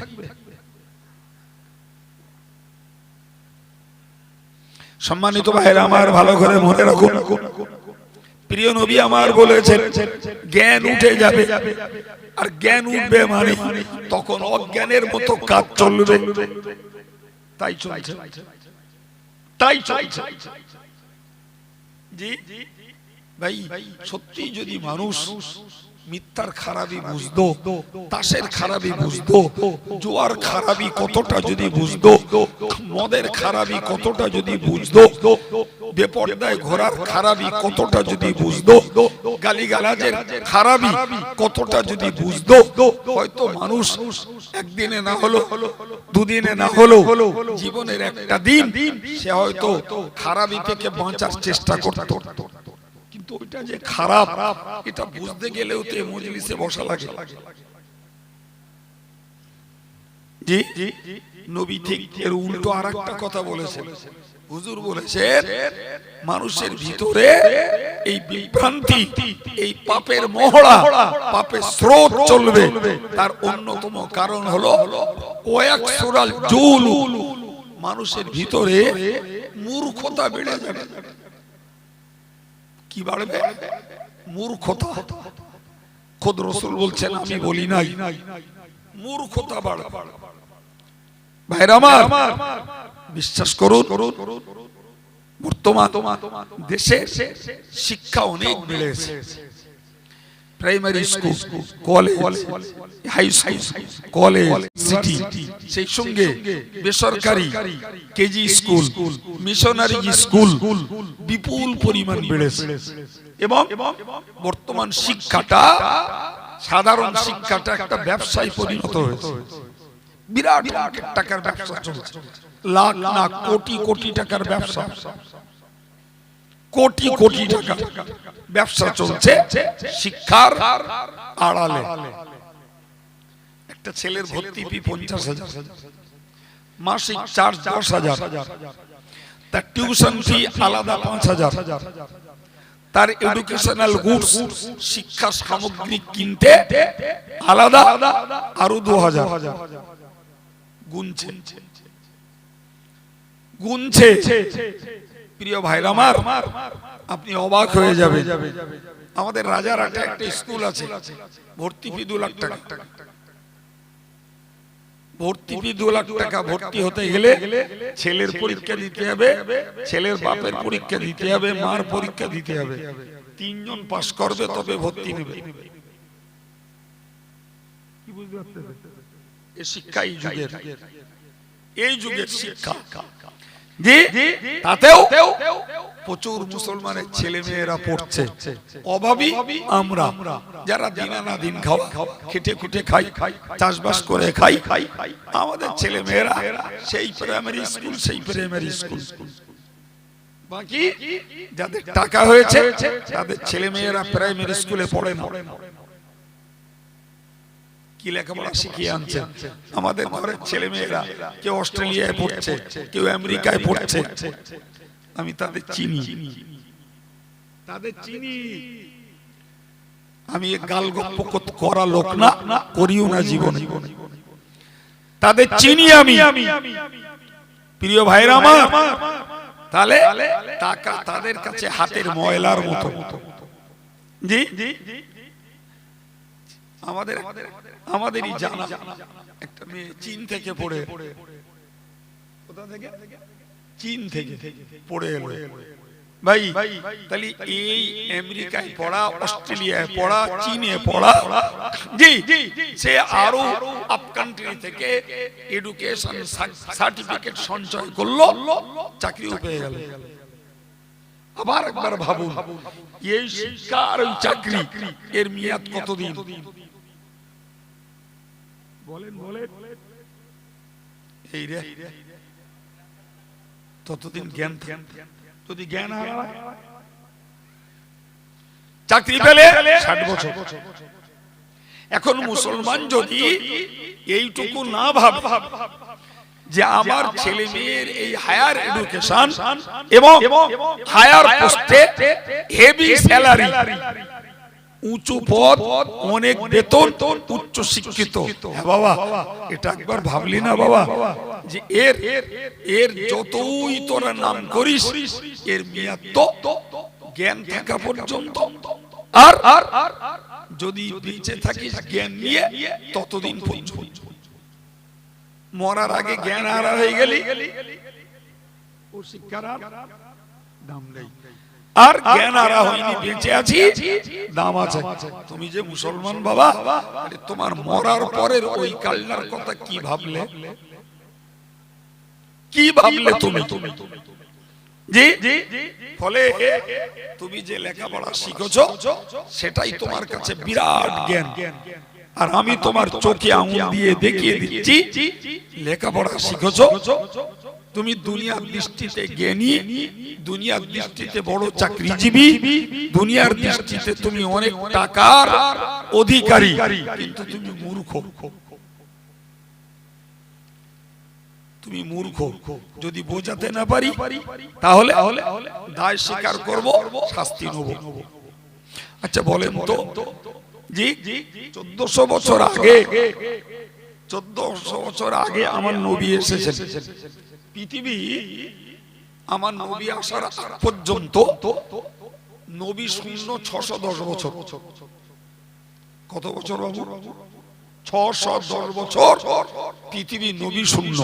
সম্মানিত ভাইরা আমার, ভালো করে মনে রাখুন, প্রিয় নবী আমার বলেছেন জ্ঞান উঠে যাবে, আর জ্ঞান উঠবে মানে তখন অজ্ঞানের মতো কাজ চলবে। তাই চলছে, তাই চলছে। জি ভাই, সত্যি যদি মানুষ মিথ্যার খারাপি বুঝতো, তাসের খারাপি বুঝতো, জুয়ার খারাপি কতটা যদি বুঝতো, মদের খারাপি কতটা যদি বুঝতো, বেপরদায় ঘোরার খারাপি কতটা যদি বুঝতো, গালিগালাজের খারাপি কতটা যদি বুঝতো, হয়তো মানুষ একদিনে না হলো, দুদিনে না হলো, জীবনের একটা দিন সে হয়তো খারাপি থেকে বাঁচার চেষ্টা করতো। কিন্তু ওইটা যে খারাপ এটা বুঝতে গেলেও তো মজলিসে বসা লাগে। জি নবী ঠিক এর উল্টো আরেকটা কথা বলেছেন। হুজুর বলেছেন মানুষের ভিতরে এই বিভ্রান্তি, এই পাপের মহড়া, পাপের স্রোত চলবে, তার অন্যতম কারণ হলো ওয়াকসুরাল জুলু, মানুষের ভিতরে মূর্খতা বেড়ে যাবে। কি বাড়বে? মূর্খতা। খোদ রাসূল বলছেন, আমি বলি নাই, মূর্খতা বাড়বে। ভাইরা আমার বিশ্বাস করুন, বর্তমান দেশে শিক্ষা অনেক বেড়েছে, primary school, college, high school, college, city, সেই সঙ্গে বেসরকারি কেজি স্কুল, মিশনারি স্কুল বিপুল পরিমাণ বেড়েছে। এবং বর্তমান শিক্ষাটা, সাধারণ শিক্ষাটা একটা ব্যবসায় পরিণত হয়েছে। বিরাট টাকার ব্যবসা চলছে, লাখ লাখ কোটি কোটি টাকার ব্যবসা, কোটি কোটি টাকা ব্যবসা চলছে শিক্ষার আড়ালে। একটা ছেলের ভর্তি ফি 50,000, মাসিক চার্জ 10,000, তার টিউশন ফি আলাদা 5,000, তার এডুকেশনাল গুডস, শিক্ষা সামগ্রী কিনতে আলাদা আরো 2,000। গুনছে গুনছে প্রিয় ভাইরা আমার, আপনি অবাক হয়ে যাবে। আমাদের রাজারহাটে একটা স্কুল আছে, ভর্তি ফি 2 লাখ টাকা। ভর্তি ফি 2 লাখ টাকা। ভর্তি হতে গেলে ছেলের পরীক্ষা দিতে হবে, ছেলের বাপের পরীক্ষা দিতে হবে, মার পরীক্ষা দিতে হবে। 3 জন পাস করবে তবে ভর্তি নেবে। কি বুঝতে পারছেন? এই শিক্ষা এই যুগের শিক্ষা। তাতেও প্রচুর মুসলমানের ছেলে মেয়েরা পড়ছে। অভাবী আমরা, যারা দিন আনা দিন খাওয়া, খেটে খুটে খাই, চাষবাস করে খাই, আমাদের ছেলে মেয়েরা সেই প্রাইমারি স্কুল, সেই প্রাইমারি স্কুল। বাকি যাদের টাকা হয়েছে তাদের ছেলে মেয়েরা প্রাইমারি স্কুলে পড়ে না। কি লেখাপড়া শিখিয়ে আনছে আমাদের ঘরের ছেলে মেয়েরা? কেউ অস্ট্রেলিয়ায় পড়ছে, কেউ আমেরিকায় পড়ছে। আমি তাদের চিনি, আমি গাল গপ্প করা লোক না, করিও না জীবনে। তাদের চিনি আমি, প্রিয় ভাইরা আমার। তাহলে টাকা তাদের কাছে হাতের ময়লার মতো। জি, আমাদেরই জানা একটা মেয়ে চীন থেকে পড়ে, কোথা থেকে? চীন থেকে পড়ে এলো। ভাই তাহলে এই আমেরিকায় পড়া, অস্ট্রেলিয়ায় পড়া, চীনে পড়া, জি, সে আরো আপ কান্ট্রি থেকে এডুকেশন সার্টিফিকেট সঞ্চয় করলো, চাকরিও পেয়ে গেল। আবার একবার ভাবুন, এই শিক্ষা আর ওই চাকরি, এর মেয়াদ কতদিন? বলেন বলেন। এই রে, ততদিন জ্ঞান, যদি জ্ঞান হারায়, চাকরি পেলে 60 বছর। এখন মুসলমান যদি এইটুকু না ভাবে যে আমার ছেলে মেয়ের এই হায়ার এডুকেশন এবং হায়ার পোস্টে হেভি স্যালারি, উঁচু পদ, অনেক বেতন, উচ্চ শিক্ষিত, হ্যাঁ বাবা, এটা একবার ভাবলি না বাবা যে এর যতই তোরা নাম করিস, এর মেয়াদ তো জ্ঞান থাকা পর্যন্ত। আর যদি বেঁচে থাকিস জ্ঞান নিয়ে, ততদিন পর্যন্ত। মরার আগে জ্ঞান হারা হয়ে গেলি, ও শিক্ষার দাম নেই। আর জ্ঞান হারা হয়নি, বেঁচে আছি, দাম আছে। তুমি যে মুসলমান বাবা, তোমার মরার পরের ওই কালনার কথা কি ভাবলে? কি ভাবলে তুমি? জি, ফলে তুমি যে লেখাপড়া শিখেছো সেটাই তোমার কাছে বিরাট জ্ঞান। আর আমি তোমার চোখে আঙুল দিয়ে দেখিয়ে দিচ্ছি, লেখাপড়া শিখেছো, তুমি দুনিয়ার দৃষ্টিতে জ্ঞানী, দুনিয়ার দৃষ্টিতে বড় চাকরিজীবী, দুনিয়ার দৃষ্টিতে তুমি অনেক টাকার অধিকারী, কিন্তু তুমি মূর্খ। তুমি মূর্খ। যদি বোঝাতে না পারি তাহলে দায় স্বীকার করব, শাস্তি নেব। আচ্ছা বলেন তো, জি, 1400 বছর আগে, 1400 বছর আগে আমার নবী এসেছেন পৃথিবী। আমার নবী আসার পর্যন্ত নবী শূন্য 610 বছর। কত বছর বাবু? 610 বছর পৃথিবী নবী শূন্য।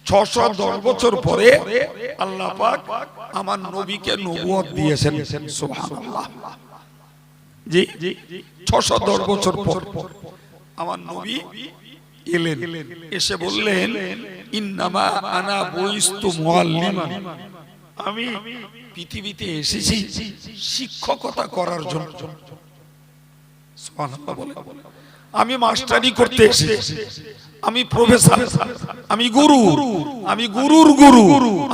610 বছর পরে আল্লাহ পাক আমার নবীকে নবুয়ত দিয়েছেন। সুবহানাল্লাহ। জি 610 বছর পর আমার নবী এলেন, এসে বললেন ইন্নামা আনা বুইস্তু মুআল্লিমান, আমি পৃথিবীতে এসেছি শিক্ষকতা করার জন্য। সুবহানাল্লাহ বলে, আমি মাস্টারি করতে এসেছি, আমি প্রফেসর, আমি গুরু, আমি গুরুর গুরু,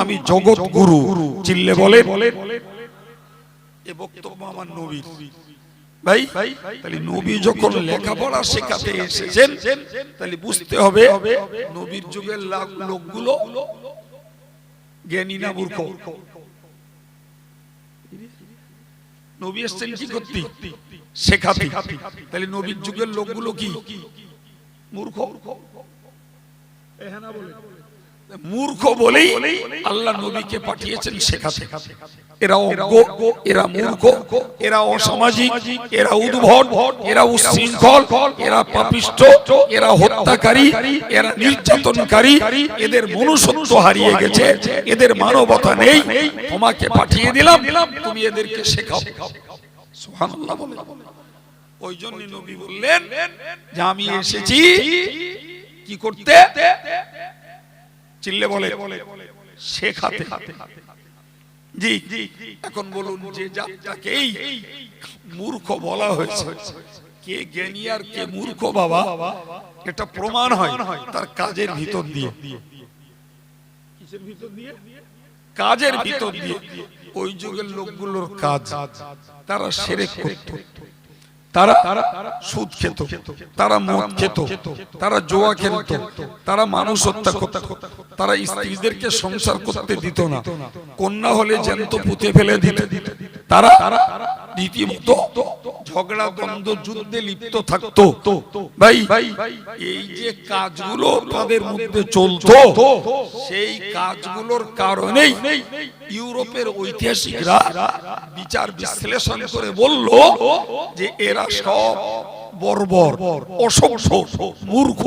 আমি জগৎ গুরু। চিল্লে বলে এ বক্তব্য আমার নবীর। ভাই তাহলে নবী যখন লেখাপড়া শেখাতে এসেছেন তাহলে বুঝতে হবে নবীর যুগের লোকগুলো জ্ঞানী না মূর্খ? নবী এসেছেন কি করতে? শেখাতে। তাহলে নবীর যুগের লোকগুলো কি মূর্খ? মূর্খ বলেই আল্লাহ নবীকে পাঠিয়েছেন শেখাতে। এরা অজ্ঞ, এরা মূর্খ, এরা অসামাজিক, এরা উদ্ভট, এরা উচ্ছৃঙ্খল, এরা পাপিষ্ঠ, এরা হত্যাকারী, এরা নির্যাতনকারী, এদের মনুষ্যত্ব হারিয়ে গেছে, এদের মানবতা নেই, তোমাকে পাঠিয়ে দিলাম, তুমি এদেরকে শেখাও। সুবহানাল্লাহ। ওই জন্য নবী বললেন যে আমি এসেছি কি করতে? চিল্লে বলে শেখাতে। জি এখন বলুন যে যাকেই মূর্খ বলা হয়েছে, কে জ্ঞানী আর কে মূর্খ বাবা, এটা প্রমাণ হয় তার কাজের ভিতর দিয়ে। কিসের ভিতর দিয়ে? কাজের ভিতর দিয়ে। ওই যুগের লোকগুলোর কাজ, তারা শিরক করত, তারা সুদ খেত, তারা মদ খেত, তারা জুয়া খেলত, তারা মানুষ হত্যা করত, তারা স্ত্রীদেরকে সংসার করতে দিত না, কন্যা হলে জ্যান্ত পুঁতে ফেলে দিত, তারা রীতিমতো ঝগড়া দ্বন্দ্ব যুদ্ধে লিপ্ত থাকতো। ভাই এই যে কাজগুলো তাদের মধ্যে চলতো, সেই কাজগুলোর কারণেই ইউরোপের ঐতিহাসিকরা বিচার বিশ্লেষণ করে বলল যে এরা সব বর্বর, অসভ্য, মূর্খ।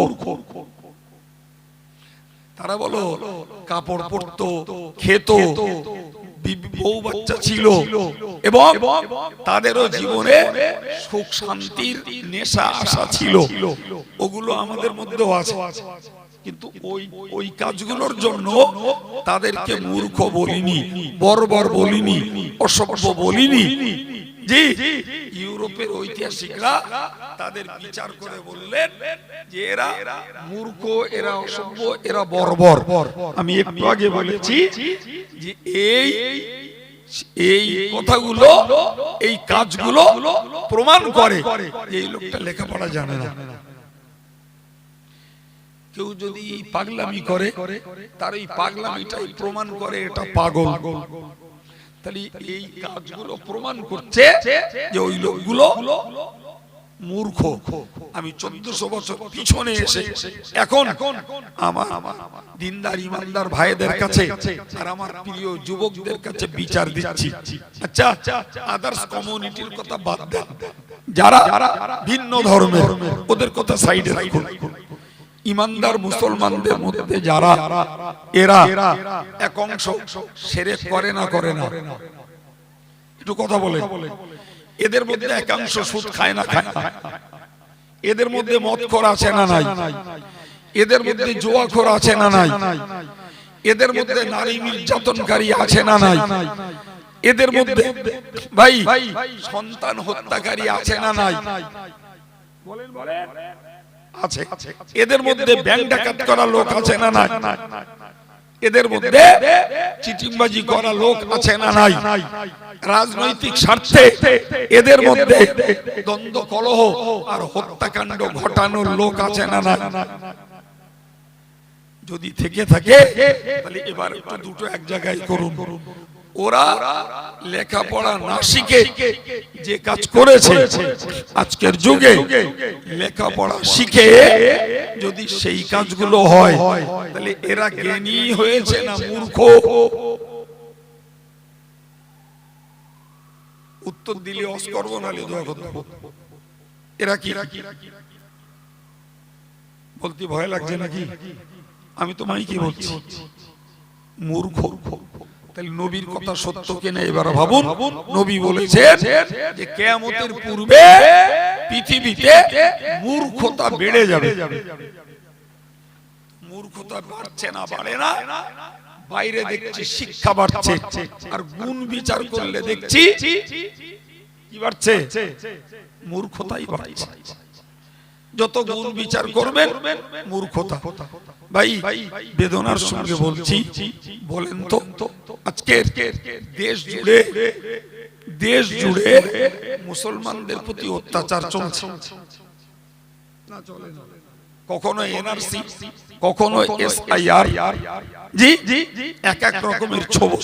তারা বলো কাপড় পরতো, খেত, বউ বাচ্চা ছিল, এবং তাদেরও জীবনে সুখ শান্তির নেশা আশা ছিল। ওগুলো আমাদের মধ্যেও আছে, কিন্তু ওই কাজগুলোর জন্য তাদেরকে মূর্খ বলিনি, বর্বর বলিনি, অসভ্য বলিনি। জি ইউরোপের ঐতিহাসিকরা তাদের বিচার করে বললেন যে এরা মূর্খ, এরা অসভ্য, এরা বর্বর। আমি একটু আগে বলেছি যে এই কথাগুলো, এই কাজগুলো প্রমাণ করে যে এই লোকটা লেখাপড়া জানে না। কেউ যদি পাগলামি করে, তার এই পাগলামিটাই প্রমাণ করে এটা পাগল। তাহলে এই কাজগুলো প্রমাণ করছে যে ওই লোকগুলো মূর্খ। আমি 1400 বছর পিছনে এসে এখন আমার দিনদার ইমানদার ভাইদের কাছে আর আমার প্রিয় যুবকদের কাছে বিচার দিচ্ছি। আচ্ছা, আদার্স কমিউনিটির কথা বাদ দেন, যারা ভিন্ন ধর্মের, ওদের কথা সাইডে রাখুন। ইমানদার মুসলমানদের মধ্যে যারা, এরা এক অংশ শিরক করে না, করে না? একটু কথা বলে। এদের মধ্যে একাংশ সুদ খায় না, খায় না? এদের মধ্যে মদখোর আছে না নাই? এদের মধ্যে জুয়াখোর আছে না নাই? এদের মধ্যে নারী নির্যাতনকারী আছে না নাই? এদের মধ্যে ভাই সন্তান হত্যাকারী আছে না নাই? বলেন বলেন। আছে। এদের মধ্যে ব্যাংক ডাকাত করা লোক আছে না নাই? এদের মধ্যে চিটিংবাজি করা লোক আছে না নাই? রাজনৈতিক স্বার্থে এদের মধ্যে দ্বন্দ্ব কলহ আর হত্যাকাণ্ড ঘটানোর লোক আছে না নাই? যদি থেকে থাকে তাহলে এবার একটু দুটো এক জায়গায় করুন। ওরা লেখাপড়া না শিখে যে কাজ করেছে, আজকের যুগে লেখাপড়া শিখে যদি সেই কাজগুলো হয় তাহলে এরা জ্ঞানী হয়েছে না মূর্খ? উত্তর দিলে অস করব, নালে দোয়া করব। এরা কি বলতে ভয় লাগছে নাকি? আমি তো মাইকে বলছি, মূর্খ। তাহলে নবীর কথা সত্য কিনা এবার ভাবুন। নবী বলেছেন যে কিয়ামতের পূর্বে পৃথিবীতে মূর্খতা বেড়ে যাবে। মূর্খতা বাড়ছে না, বাড়ে না? বাইরে দেখছি শিক্ষা বাড়ছে, আর গুণ বিচার করলে দেখছি কি বাড়ছে? মূর্খতাই বাড়ছে। যত গুণ বিচার করবেন মূর্খতা। ভাই বেদনার সঙ্গে বলছি, বলেন তো আজকে দেশ জুড়ে মুসলমানদের প্রতি অত্যাচার চলছে না চলে না? কখনো এনআরসি, কখনো এসআইআর, জি এক এক রকমের ছবি,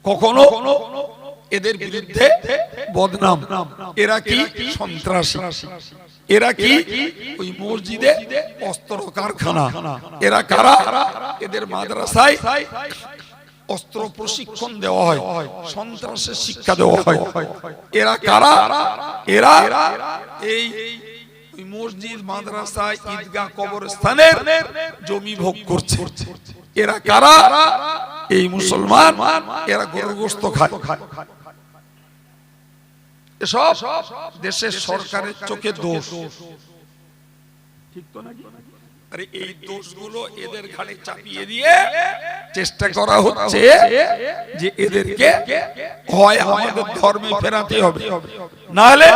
কখনো এদের বিরুদ্ধে বদনাম, এরা কি সন্ত্রাসী, এরা কি ওই মসজিদে অস্ত্র কারখানা, এরা কারা? এদের মাদ্রাসায় অস্ত্র প্রশিক্ষণ দেওয়া হয়, সন্ত্রাসের শিক্ষা দেওয়া হয়। এরা কারা? এরা এই মসজিদ, মাদ্রাসা, ঈদগাহ, কবরস্থানের জমি ভোগ করছে। এরা কারা? এই মুসলমান, এরা গরুর গোশত খায়। এসব দেশের সরকারের চোখে দোষ, ঠিক তো নাকি? আরে এই দোষগুলো এদের ঘাড়ে চাপিয়ে দিয়ে চেষ্টা করা হচ্ছে যে এদেরকে হয় আমাদের ধর্মে ফেরাতে হবে, না হলে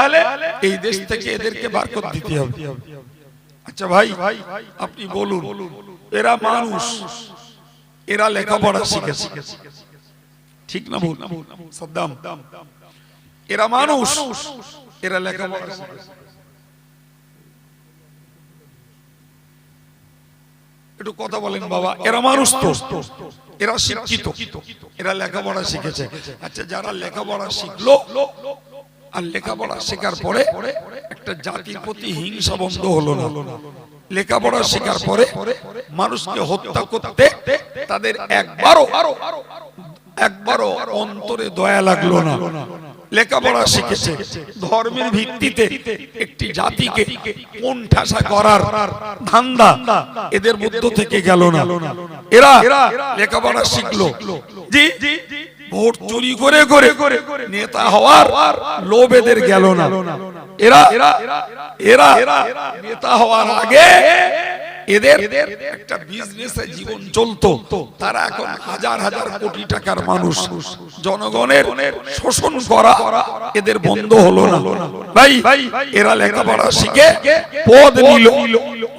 এই দেশ থেকে এদেরকে বার করে দিতে হবে। আচ্ছা ভাই আপনি বলুন, এরা মানুষ, এরা লেখাপড়া শিখেছে, ঠিক না ভুল? সাদ্দাম, এরা মানুষ, এরা লেখাপড়া শিখেছে। একটু কথা বলেন বাবা, এরা মানুষ তো, এরা শিক্ষিত, এরা লেখাপড়া শিখেছে। আচ্ছা যারা লেখাপড়া শিখলো আর লেখাপড়া শেখার পরে একটা জাতির প্রতি হিংসা বন্ধ হলো না, লেখাপড়া শেখার পরে মানুষকে হত্যা করতে তাদের একবারও অন্তরে দয়া লাগলো না। লেখাপড়া শিখেছে, ধর্মের ভিত্তিতে একটি জাতিকে কোণঠাসা করার ধান্দা এদের মধ্য থেকে গেল না। এরা লেখাপড়া শিখলো, জি ভোট চুরি করে করে নেতা হওয়ার লোভ এদের গেল না। এরা নেতা হওয়ার আগে এদের একটা বিজনেসে জীবন চলতো, তারা এখন হাজার হাজার কোটি টাকার মানুষ। জনগণের শোষণ করা এদের বন্ধ হলো না। ভাই এরা লেখাপড়া শিখে পদ নিল,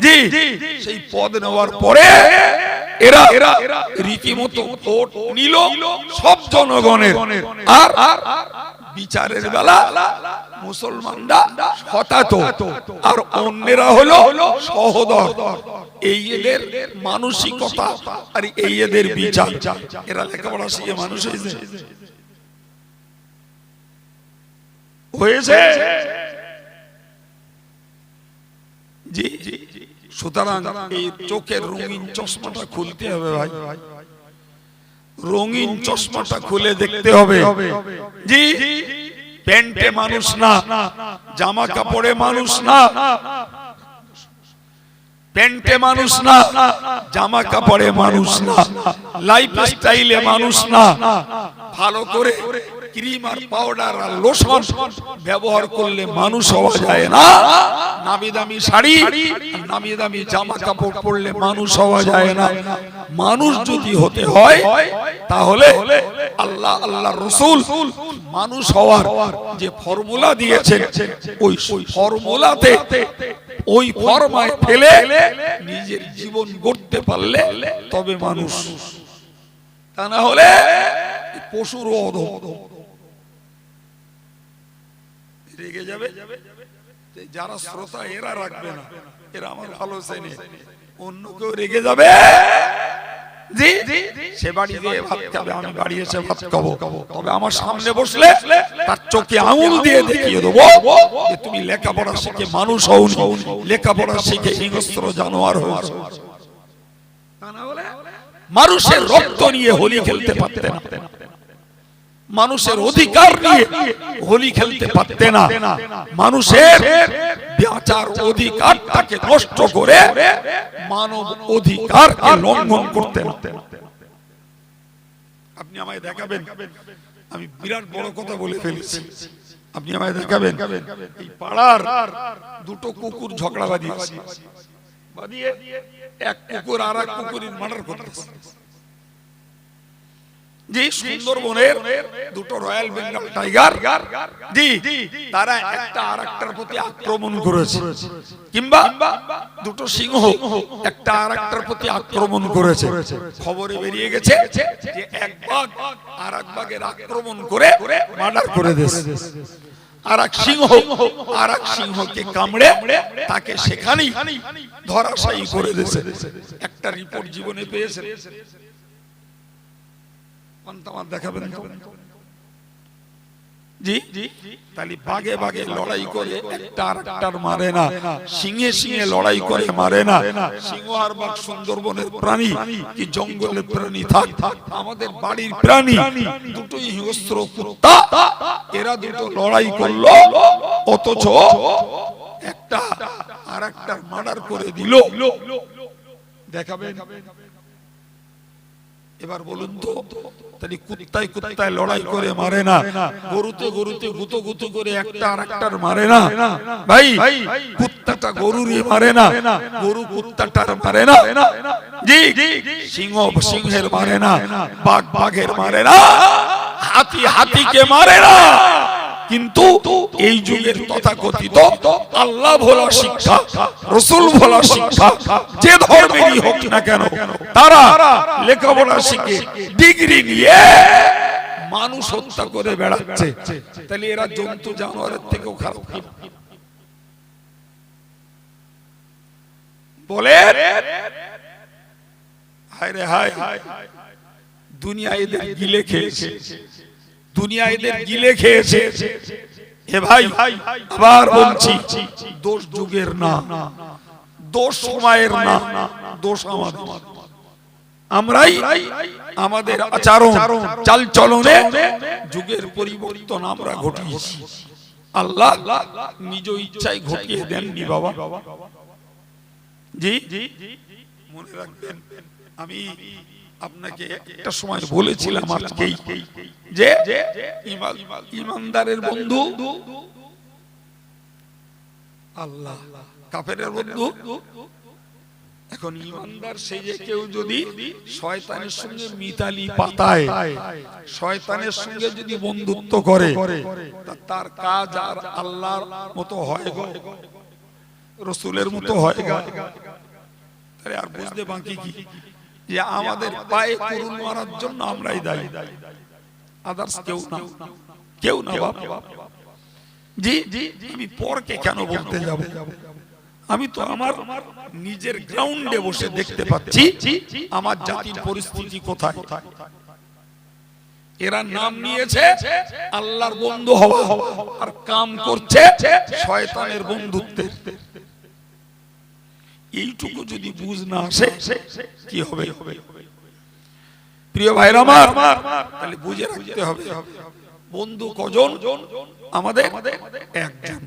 জি সেই পদ নেওয়ার পরে এরা রীতিমতো ভোট নিল সব জনগণের, আর বিচারের বেলা মুসলমানরা হতাহত আর অন্যেরা হলো সহোদর। এই এদের মানসিকতা আর এই এদের বিচার। এরা লেখাপড়া শিখে মানুষ হয়েছে। জি সুতরাং এই চোখের রঙিন চশমাটা খুলতে হবে ভাই, রঙিন চশমাটা খুলে দেখতে হবে। জি প্যান্টে মানুষ না, জামা কাপড়ে মানুষ না, প্যান্টে মানুষ না, জামা কাপড়ে মানুষ না, লাইফ স্টাইলে মানুষ না। ভালো করে ক্রিম আর পাউডার আর লোশন ব্যবহার করলে মানুষ হওয়া যায় না। নামি দামি শাড়ি, নামি দামি জামা কাপড় পরলে মানুষ হওয়া যায় না। মানুষ যদি হতে হয় তাহলে আল্লাহ আল্লাহর রাসূল মানুষ হওয়ার যে ফর্মুলা দিয়েছেন, ওই ফর্মুলাতে ওই ফরমায় ফেলে নিজের জীবন গড়তে পারলে তবে মানুষ, তা না হলে পশুর অধম। রেগে যাবে যারা শ্রোতা, এরা রাখবে না, এরা আমার ভালো চেনে। অন্য কেউ রেগে যাবে, জি সে বাড়ি দিয়ে ভাত খাবে, আমি বাড়ি এসে ভাত খাবো, তবে আমার সামনে বসলে তার চোখে আঙুল দিয়ে দেখিয়ে দেবো যে তুমি লেখাপড়া শিখে মানুষ হওনি, লেখাপড়া শিখে হিংস্র জানোয়ার হয়েছো। মানুষের রক্ত নিয়ে হোলি খেলতে পারতে না, মানুষের অধিকার নিয়ে হোলি খেলতে পারতে না, মানুষের বাঁচার অধিকারটাকে নষ্ট করে মানব অধিকারকে লঙ্ঘন করতে না। আপনি আমায় দেখাবেন, আমি বিরাট বড় কথা বলে ফেলেছি, আপনি আমায় দেখাবেন এই পাড়ার দুটো কুকুর ঝগড়া বাঁধিয়েছে, বাঁধিয়ে এক কুকুর আর এক কুকুরের মার্ডার করতেছে। জি, সুন্দরবনের দুটো রয়্যাল বেঙ্গল টাইগার, জি, তারা একটা আরেকটার প্রতি আক্রমণ করেছে, কিংবা দুটো সিংহ একটা আরেকটার প্রতি আক্রমণ করেছে। খবরে বেরিয়ে গেছে যে এক বাঘ আর এক বাঘের আক্রমণ করে মার্ডার করে দিয়েছে। আর এক সিংহকে কামড়ে তাকে সেখানেই ধরাশায়ী করে দিয়েছে। একটা রিপোর্ট জীবনে পেয়েছে। দেখাবেন জি, তাহলে বাঘে বাঘে লড়াই করে একটা আরেকটার মারে না, সিংহে সিংহে লড়াই করে মারে না। সিংহ আর বাঘ সুন্দরবনের প্রাণী কি জঙ্গলের প্রাণী থাক, আমাদের বাড়ির প্রাণী, দুটোই হিংস্র কুত্তা। এরা দুটো লড়াই করলো, অথচ একটা আরেকটার মার্ডার করে দিল। দেখাবেন? এবার বলুন তো, তাহলে কুত্তায় কুত্তায় লড়াই করে মারে না, গরুতে গরুতে গুতো গুতো করে একটা আরেকটার মারে না। ভাই, কুত্তাটা গরুরই মারে না, গরু কুত্তাটার মারে না। জি, সিংহ সিংহের মারে না, বাঘ বাঘের মারে না, হাতি হাতিকে মারে না। কিন্তু এই যুগের তথাকথিত আল্লাহ ভোলা শিক্ষা, রসুল ভোলা শিক্ষা, যে ধর্মেরই হোক না কেন, তারা লেখাপড়া শিখে ডিগ্রি নিয়ে মানুষ হত্যা করে বেড়াচ্ছে। তাহলে এরা জন্তু জানোয়ারের থেকেও খারাপ বলে। হায় রে হায়, দুনিয়া এদের গিলে খেয়েছে, দুনিয়া এদের গিলে খেয়েছে। হে ভাই, আবার বলছি, দোষ যুগের না, দোষ সময়ের না, দোষ আমাদের। আমরাই আমাদের আচরণ চাল চলনে যুগের পরিবর্তন আমরা ঘটিয়েছি। আল্লাহ নিজ ইচ্ছায় ঘটিয়ে দেননি বাবা। জি, মনে রাখবেন, আমি আপনাকে একটা সময় বলেছিলাম আজকেই যে ইমানদারের বন্ধু আল্লাহ, কাফেরের বন্ধু। এখন ইমানদার সেজে কেউ যদি শয়তানের সঙ্গে মিতালি পাতায়, শয়তানের সঙ্গে যদি বন্ধুত্ব করে, তার কাজ আর আল্লাহর মতো হয় গো, রসুলের মতো হয় গো। তাহলে আর বুঝতে বাকি কি যে আমাদের পায়ে কুরুল মারার জন্য আমরাই দায়ী, আদার্স কেউ না, কেউ না বাবা। জি, আমি পরকে কেন বলতে যাব? আমি তো আমার নিজের গ্রাউন্ডে বসে দেখতে পাচ্ছি আমার জাতির পরিস্থিতি কোথায়। এরা নাম নিয়েছে আল্লাহর বন্ধু হওয়া, আর কাম করছে শয়তানের বন্ধুত্বের। এইটুকু যদি বুঝ না আসে কি হবে? প্রিয় ভাইরা আমার, তাহলে বুঝে রাখতে হবে বন্ধু কজন? আমাদের একজন,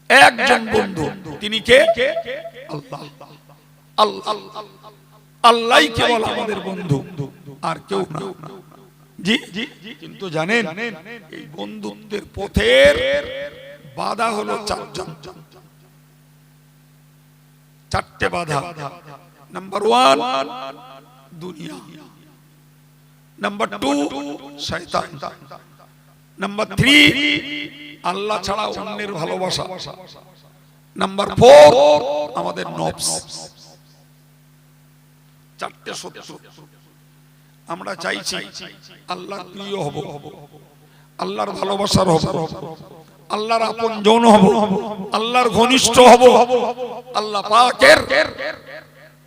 একজন বন্ধু। তিনি কে? আল্লাহ। আল্লাহ, আল্লাহই কেবল আমাদের বন্ধু, আর কেউ না। জি, কিন্তু জানেন এই বন্ধুত্বের পথের বাধা হলো চারটে বাধা। নাম্বার 1 দুনিয়া, নাম্বার 2 শয়তান, নাম্বার 3 আল্লাহ ছাড়া অন্যের ভালোবাসা, নাম্বার 4 আমাদের নফস। চারটে শত্রু। আমরা চাইছি আল্লাহর প্রিয় হব, আল্লাহর ভালোবাসার হব, আল্লাহর আপনজন হব, আল্লাহর ঘনিষ্ঠ হব, আল্লাহ পাকের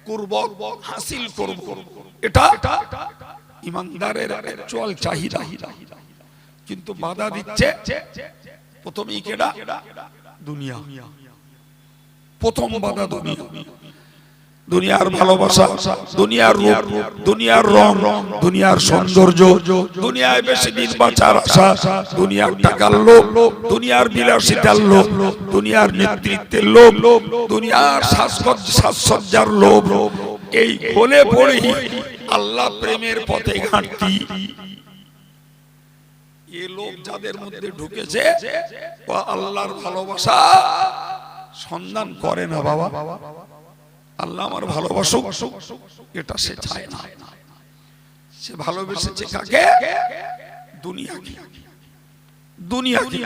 কুরবত হাসিল করব। এটা ইমানদারের অ্যাকচুয়াল চাহিদা। কিন্তু বাধা দিচ্ছে প্রথমেই কেডা? দুনিয়া। প্রথম বাধা দুনিয়া, দুনিয়ার ভালোবাসা, দুনিয়ার রূপ, দুনিয়ার রং, দুনিয়ার সৌন্দর্য, দুনিয়ায় বেশি দিন বাঁচার আশা, দুনিয়ার টাকার লোভ, দুনিয়ার বিলাসিতার লোভ, দুনিয়ার নেতৃত্বের লোভ, দুনিয়ার সাজসজ্জার লোভ, এই ঘোলে পড়ে আল্লাহ প্রেমের পথে ঘাঁটতি, এ লোক যাদের মধ্যে ঢুকেছে ও আল্লাহর ভালোবাসা সন্ধান করে না বাবা। আল্লাহ আমার ভালোবাসুক এটা সে চায় না। সে ভালোবেসেছে কাকে? দুনিয়াকে। দুনিয়াকে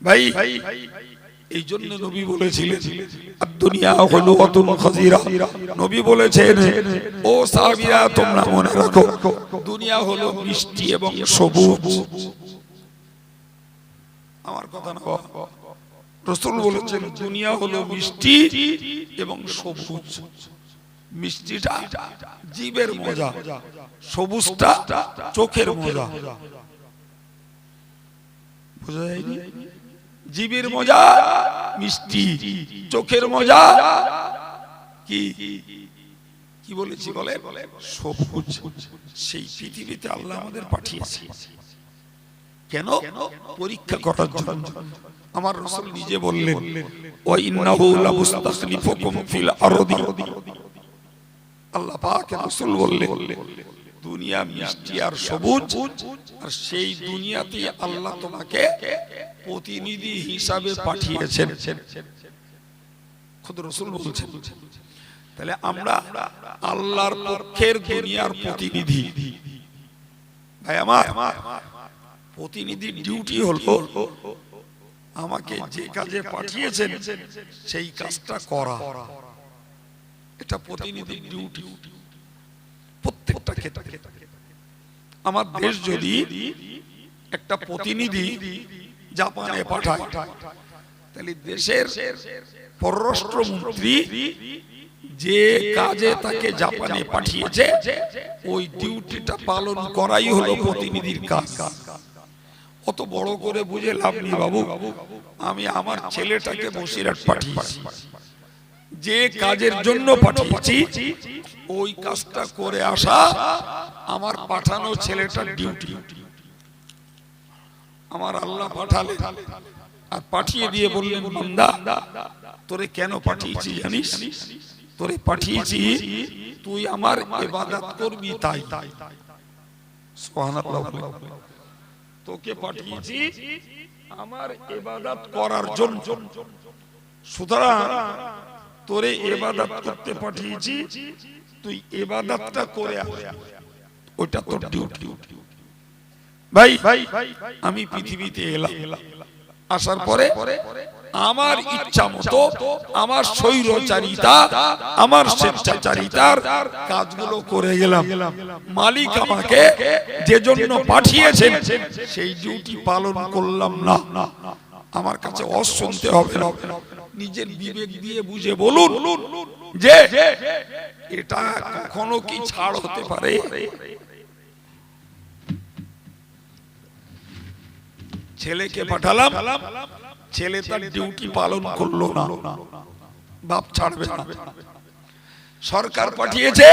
ভাই, এই জন্য নবী বলেছিলেন দুনিয়া হলো অতুল খাজিরা। নবী বলেছেন ও সাহাবীরা তোমরা মনে রাখো দুনিয়া হলো মিষ্টি এবং সবুজ। আমার কথা না, রাসূল বলেছেন দুনিয়া হলো মিষ্টি এবং সবুজ। মিষ্টিটা জীবের মজা, সবুজটা চোখের মজা। বুঝা যায়নি? জীবের মজা মিষ্টি, চোখের মজা কি কি বলেছি বলে সবুজ। সেই পৃথিবীতে আল্লাহ আমাদের পাঠিয়েছে কেন? পরীক্ষা করার জন্য। আমার রাসূল নিজে বললেন ওয়া ইন্নাহু লামুস্তাখলিফুকুম ফিল আরদি। আল্লাহ পাক রাসূল বললেন দুনিয়া মিষ্টি আর সবুজ, আর সেই দুনিয়াতে আল্লাহ তোমাকে প্রতিনিধি হিসাবে পাঠিয়েছেন। খুদ রাসূল বলছেন। তাহলে আমরা আল্লাহর পক্ষের দুনিয়ার প্রতিনিধি। ভাই আমার, প্রতিনিধির ডিউটি হলো আমাকে যে কাজে পাঠিয়েছেন সেই কাজটা করা। এটা প্রতিনিধির ডিউটি প্রত্যেকটা ক্ষেত্রে। আমার দেশ যদি একটা প্রতিনিধি জাপানে পাঠায়, তাহলে দেশের পররাষ্ট্রমন্ত্রী যে কাজে তাকে জাপানে পাঠিয়েছে ওই ডিউটিটা পালন করাই হলো প্রতিনিধির কাজ। অত বড় করে বুঝে লাভ নেই বাবু। আমি আমার ছেলেটাকে বসিরহাট পাঠিয়েছি, যে কাজের জন্য পাঠিয়েছি ওই কাজটা করে আসা আমার পাঠানো ছেলেটার ডিউটি। আমার আল্লাহ পাঠালেন আর পাঠিয়ে দিয়ে বললেন বান্দা তোরে কেন পাঠিয়েছি জানিস? তোরে পাঠিয়েছি তুই আমার ইবাদত করবি তাই। সুবহানাল্লাহ। তোকে পাঠিয়েছি আমার ইবাদত করার জন্য। সুতরাং তোরে ইবাদত করতে পাঠিয়েছি, তুই ইবাদতটা করে আয়, ওটা তোর ডিউটি। ভাই আমি পৃথিবীতে এলাম, আসার পরে আমার ইচ্ছা মতো আমার স্বৈরচারিতা আমার স্বেচ্ছাচারিতার কাজগুলো করে গেলাম। মালিক আমাকে যে জন্য পাঠিয়েছেন সেই ডিউটি পালন করলাম না। আমার কাছে অশুনতে হবে না, নিজের বিবেক দিয়ে বুঝে বলুন যে এটা কখনো কি ছাড় হতে পারে? ছেলেকে পাঠালাম, ছেলে তার ডিউটি পালন করলো না, বাপ ছাড়বে না। সরকার পাঠিয়েছে,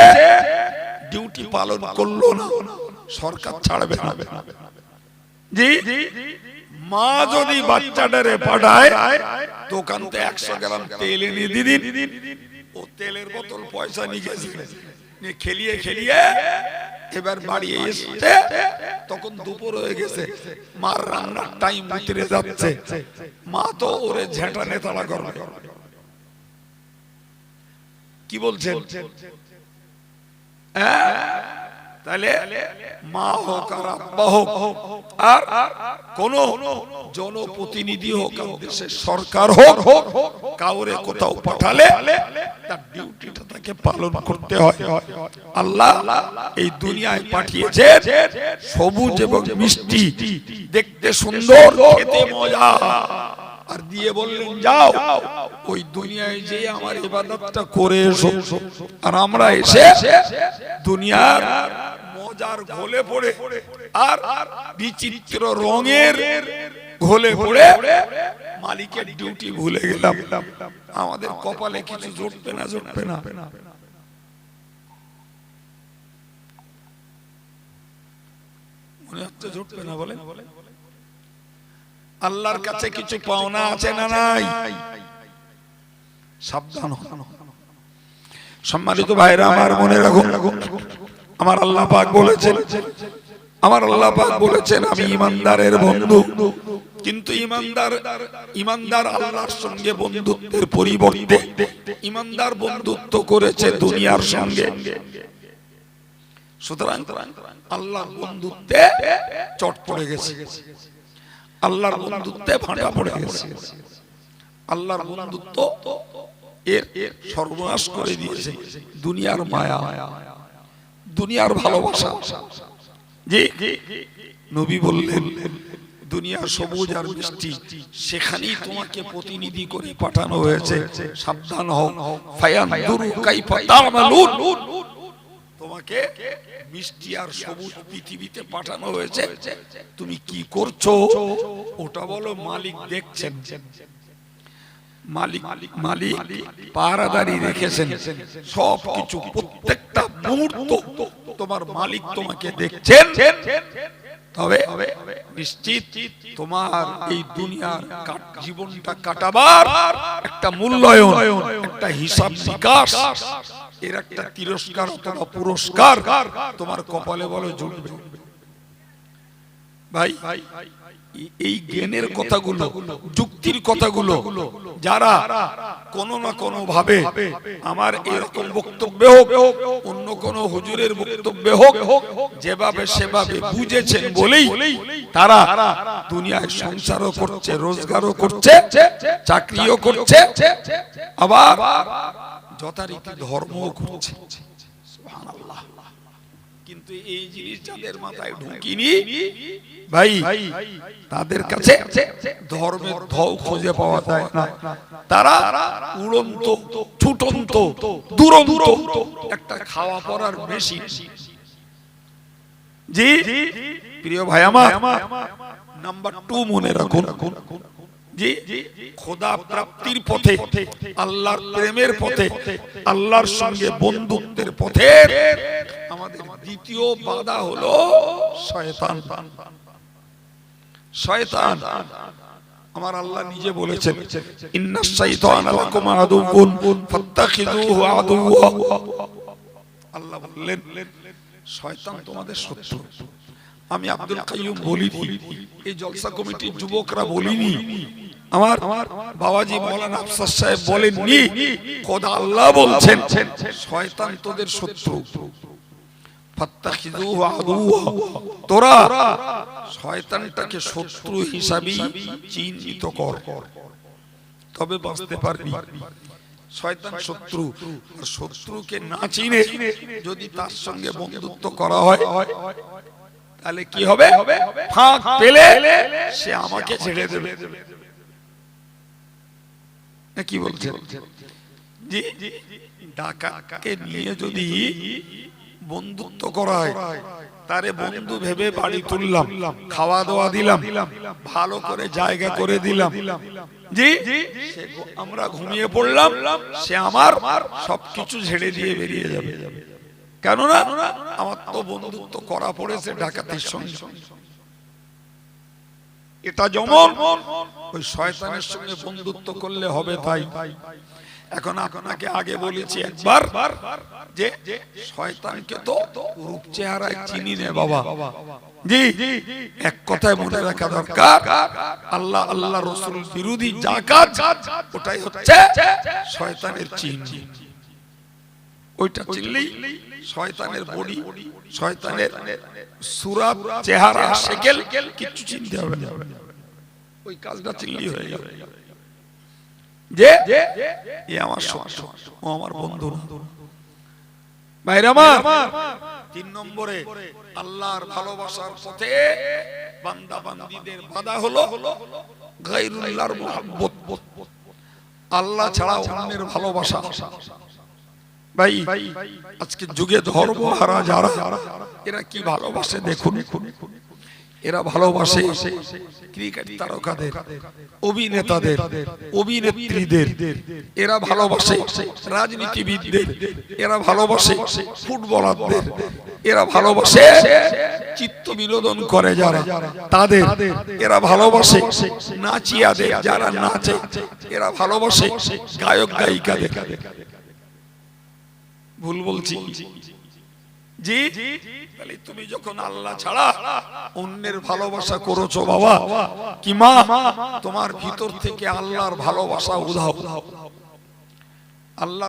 ডিউটি পালন করলো না, সরকার ছাড়বে না। জি, মা যদি বাচ্চাটারে পাঠায় দোকান থেকে 100 গ্রাম তেল এনে দিদিন, ও তেলের বোতল পয়সা নিয়ে গেছে, খেলিয়ে খেলিয়ে এবার বাড়ি এসে তখন দুপুর হয়ে গেছে, মার রান্নার টাইম উতরে যাচ্ছে, মা তো ওরে ঝেঁটা নেতাড়া করবে। কি বলছেন? তাহলে মা হোক আর আব্বা হোক আর কোন জনপ্রতিনিধি হোক, দেশের সরকার হোক, কাউরে কোথাও পাঠালে তার ডিউটিটা তাকে পালন করতে হয়। আল্লাহ এই দুনিয়ায় পাঠিয়েছে সবুজ এবং মিষ্টি, দেখতে সুন্দর, খেতে মজা, আর দিয়ে বললেন যাও ওই দুনিয়ায় যে আমার ইবাদতটা করে এসো। আর আমরা এসে দুনিয়ার মজার ঘোলে পড়ে আর বিচিত্র রঙের ঘোলে পড়ে মালিকের ডিউটি ভুলে গেলাম। আমাদের কপালে কিছু জুটবে না, জুটবে না। মনে হচ্ছে জুটবে না বলে? আল্লাহর কাছে কিছু পাওনা আছে না নাই? সাবধান হন। সম্মানিত ভাইরা আমার, মনে রাখুন, আমার আল্লাহ পাক বলেছেন, আমি ইমানদারের বন্ধু। কিন্তু ইমানদার আল্লাহর সঙ্গে বন্ধুত্বের পরিবর্তে ইমানদার বন্ধুত্ব করেছে দুনিয়ার সঙ্গে। সুতরাং আল্লাহর বন্ধুত্বে চট পড়ে গেছে, আল্লাহর বন্ধুত্বে ভাঁটা পড়ে গেছে। আল্লাহর বন্ধুত্ব এর সর্বনাশ করে দিয়েছে দুনিয়ার মায়া, দুনিয়ার ভালোবাসা। যে নবী বললেন, দুনিয়ার সবুজ আর মিষ্টি, সেখানেই তোমাকে প্রতিনিধি করে পাঠানো হয়েছে। সাবধান হও, ফায়ানদুরু কাইফা তা'মালুন। তোমাকে মিষ্টি আর সবুজ পৃথিবীতে পাঠানো হয়েছে, তুমি কি করছো ওটা বলো। মালিক দেখছেন, মালিক পাহারাদারি রেখেছেন সবকিছু, প্রত্যেকটা মুহূর্ত তোমার মালিক তোমাকে দেখছেন। তবে নিশ্চিত তোমার এই দুনিয়ার জীবনটা কাটাবার একটা মূল্যায়ন, একটা হিসাব নিকাশ, এর একটা তিরস্কার অথবা পুরস্কার তোমার কপালে বলে জুটবে। ভাই, এই জ্ঞানের কথাগুলো, যুক্তির কথাগুলো যারা কোনো না কোনো ভাবে আমার এরকম বক্তব্য হোক, অন্য কোন হুজুরের বক্তব্য হোক, যেভাবে সেভাবে বুঝেছেন বলেই তারা দুনিয়ায় সংসারও করছে, রোজগারও করছে, চাকরিও করছে, আবার যথারীতি ধর্মও করছে। সুবহানাল্লাহ। কিন্তু এই জিনিস যাদের মাথায় ঢুকিনি ভাই, তাদের কাছে ধর্মের ধও খুঁজে পাওয়া যায় না। তারা উড়ন্ত, ছুটন্ত, দুরন্ত একটা খাওয়া পড়ার মেশিন। জি প্রিয় ভাই আমার, নাম্বার 2 মনে রাখুন, জি খোদা প্রাপ্তির পথে, আল্লাহর প্রেমের পথে, আল্লাহর সঙ্গে বন্ধুত্বের পথে আমাদের দ্বিতীয় বাধা হলো শয়তান। শয়তান, আমার আল্লাহ নিজে বলেছেন, ইন্নাশ শাইতানা লাকুম আদুউন ফাত্তাখিযুহু আদুওয়া। আল্লাহ বললেন শয়তান তোমাদের শত্রু। আমি আব্দুল কাইয়ুম বলিনি, এই জলসা কমিটির যুবকরা বলিনি, আমার বাবাজি মাওলানা আফসার সাহেব বলেননি, খোদা আল্লাহ বলছেন শয়তান তোদের শত্রু। ফাত্তাখিযুহু আদুওয়া, তোরা শয়তানটাকে শত্রু হিসাবে চিহ্নিত কর, তবে বাঁচতে পারবি। শয়তান শত্রু, আর শত্রুকে না চিনে যদি তার সঙ্গে বন্ধুত্ব করা হয় তাহলে কি হবে? ফাঁক পেলে সে আমাকে ছেড়ে দেবে। কি বলছেন? জি, ডাকাতকে নিয়ে যদি বন্ধুত্ব করা হয়, তারে বন্ধু ভেবে বাড়ি তুললাম, খাওয়া দাওয়া দিলাম, ভালো করে জায়গা করে দিলাম, জি আমরা ঘুমিয়ে পড়লাম, সে আমার সবকিছু ছেড়ে দিয়ে বেরিয়ে যাবে। কেননা আমার তো বন্ধুত্ব করা পড়েছে ডাকাতের সঙ্গে। এটা যেমন ওই শয়তানের সঙ্গে বন্ধুত্ব করলে হবে তাই। এখন আপনাকে আগে বলেছি একবার যে শয়তানকে তো রূপ চেহারায় চিনি নে বাবা। জি, এক কথায় মনে রাখা দরকার, আল্লাহ আল্লাহ রাসূল বিরোধী যা কাজ ওটাই হচ্ছে শয়তানের চিহ্ন। ওইটা চিনলেই শয়তানের বডি, শয়তানের সূরা, চেহারা, শেকেল কিছু চিনতে হবে না, ওই কাজটা চিনলেই হয়ে যাবে যে এ আমার শত্রু, ও আমার বন্ধু না। ভাইরা আমার, 3 নম্বরে আল্লাহর ভালোবাসার পথে বান্দা বান্দীদের বাধা হলো গায়রুল্লাহর মুহাব্বত, আল্লাহ ছাড়া অন্যের ভালোবাসা। ভাই আজকে যুগে ধর্মহারা যারা, এরা কি ভালোবাসে দেখুন। এরা ভালোবাসে ক্রিকেট তারকাদের, অভিনেতাদের, অভিনেত্রীদের, এরা ভালোবাসে রাজনীতিবিদদের, এরা ভালোবাসে ফুটবলারদের, এরা ভালোবাসে চিত্ত বিনোদন করে যারা তাদের, এরা ভালোবাসে নাচিয়াদের যারা নাচে, এরা ভালোবাসে গায়ক গায়িকাদের। ভুল বলছি? জি, তাহলে তুমি যখন আল্লাহ ছাড়া অন্যের ভালোবাসা করেছো বাবা কি মা, তোমার ভিতর থেকে আল্লাহর ভালোবাসা উধাও। আল্লাহ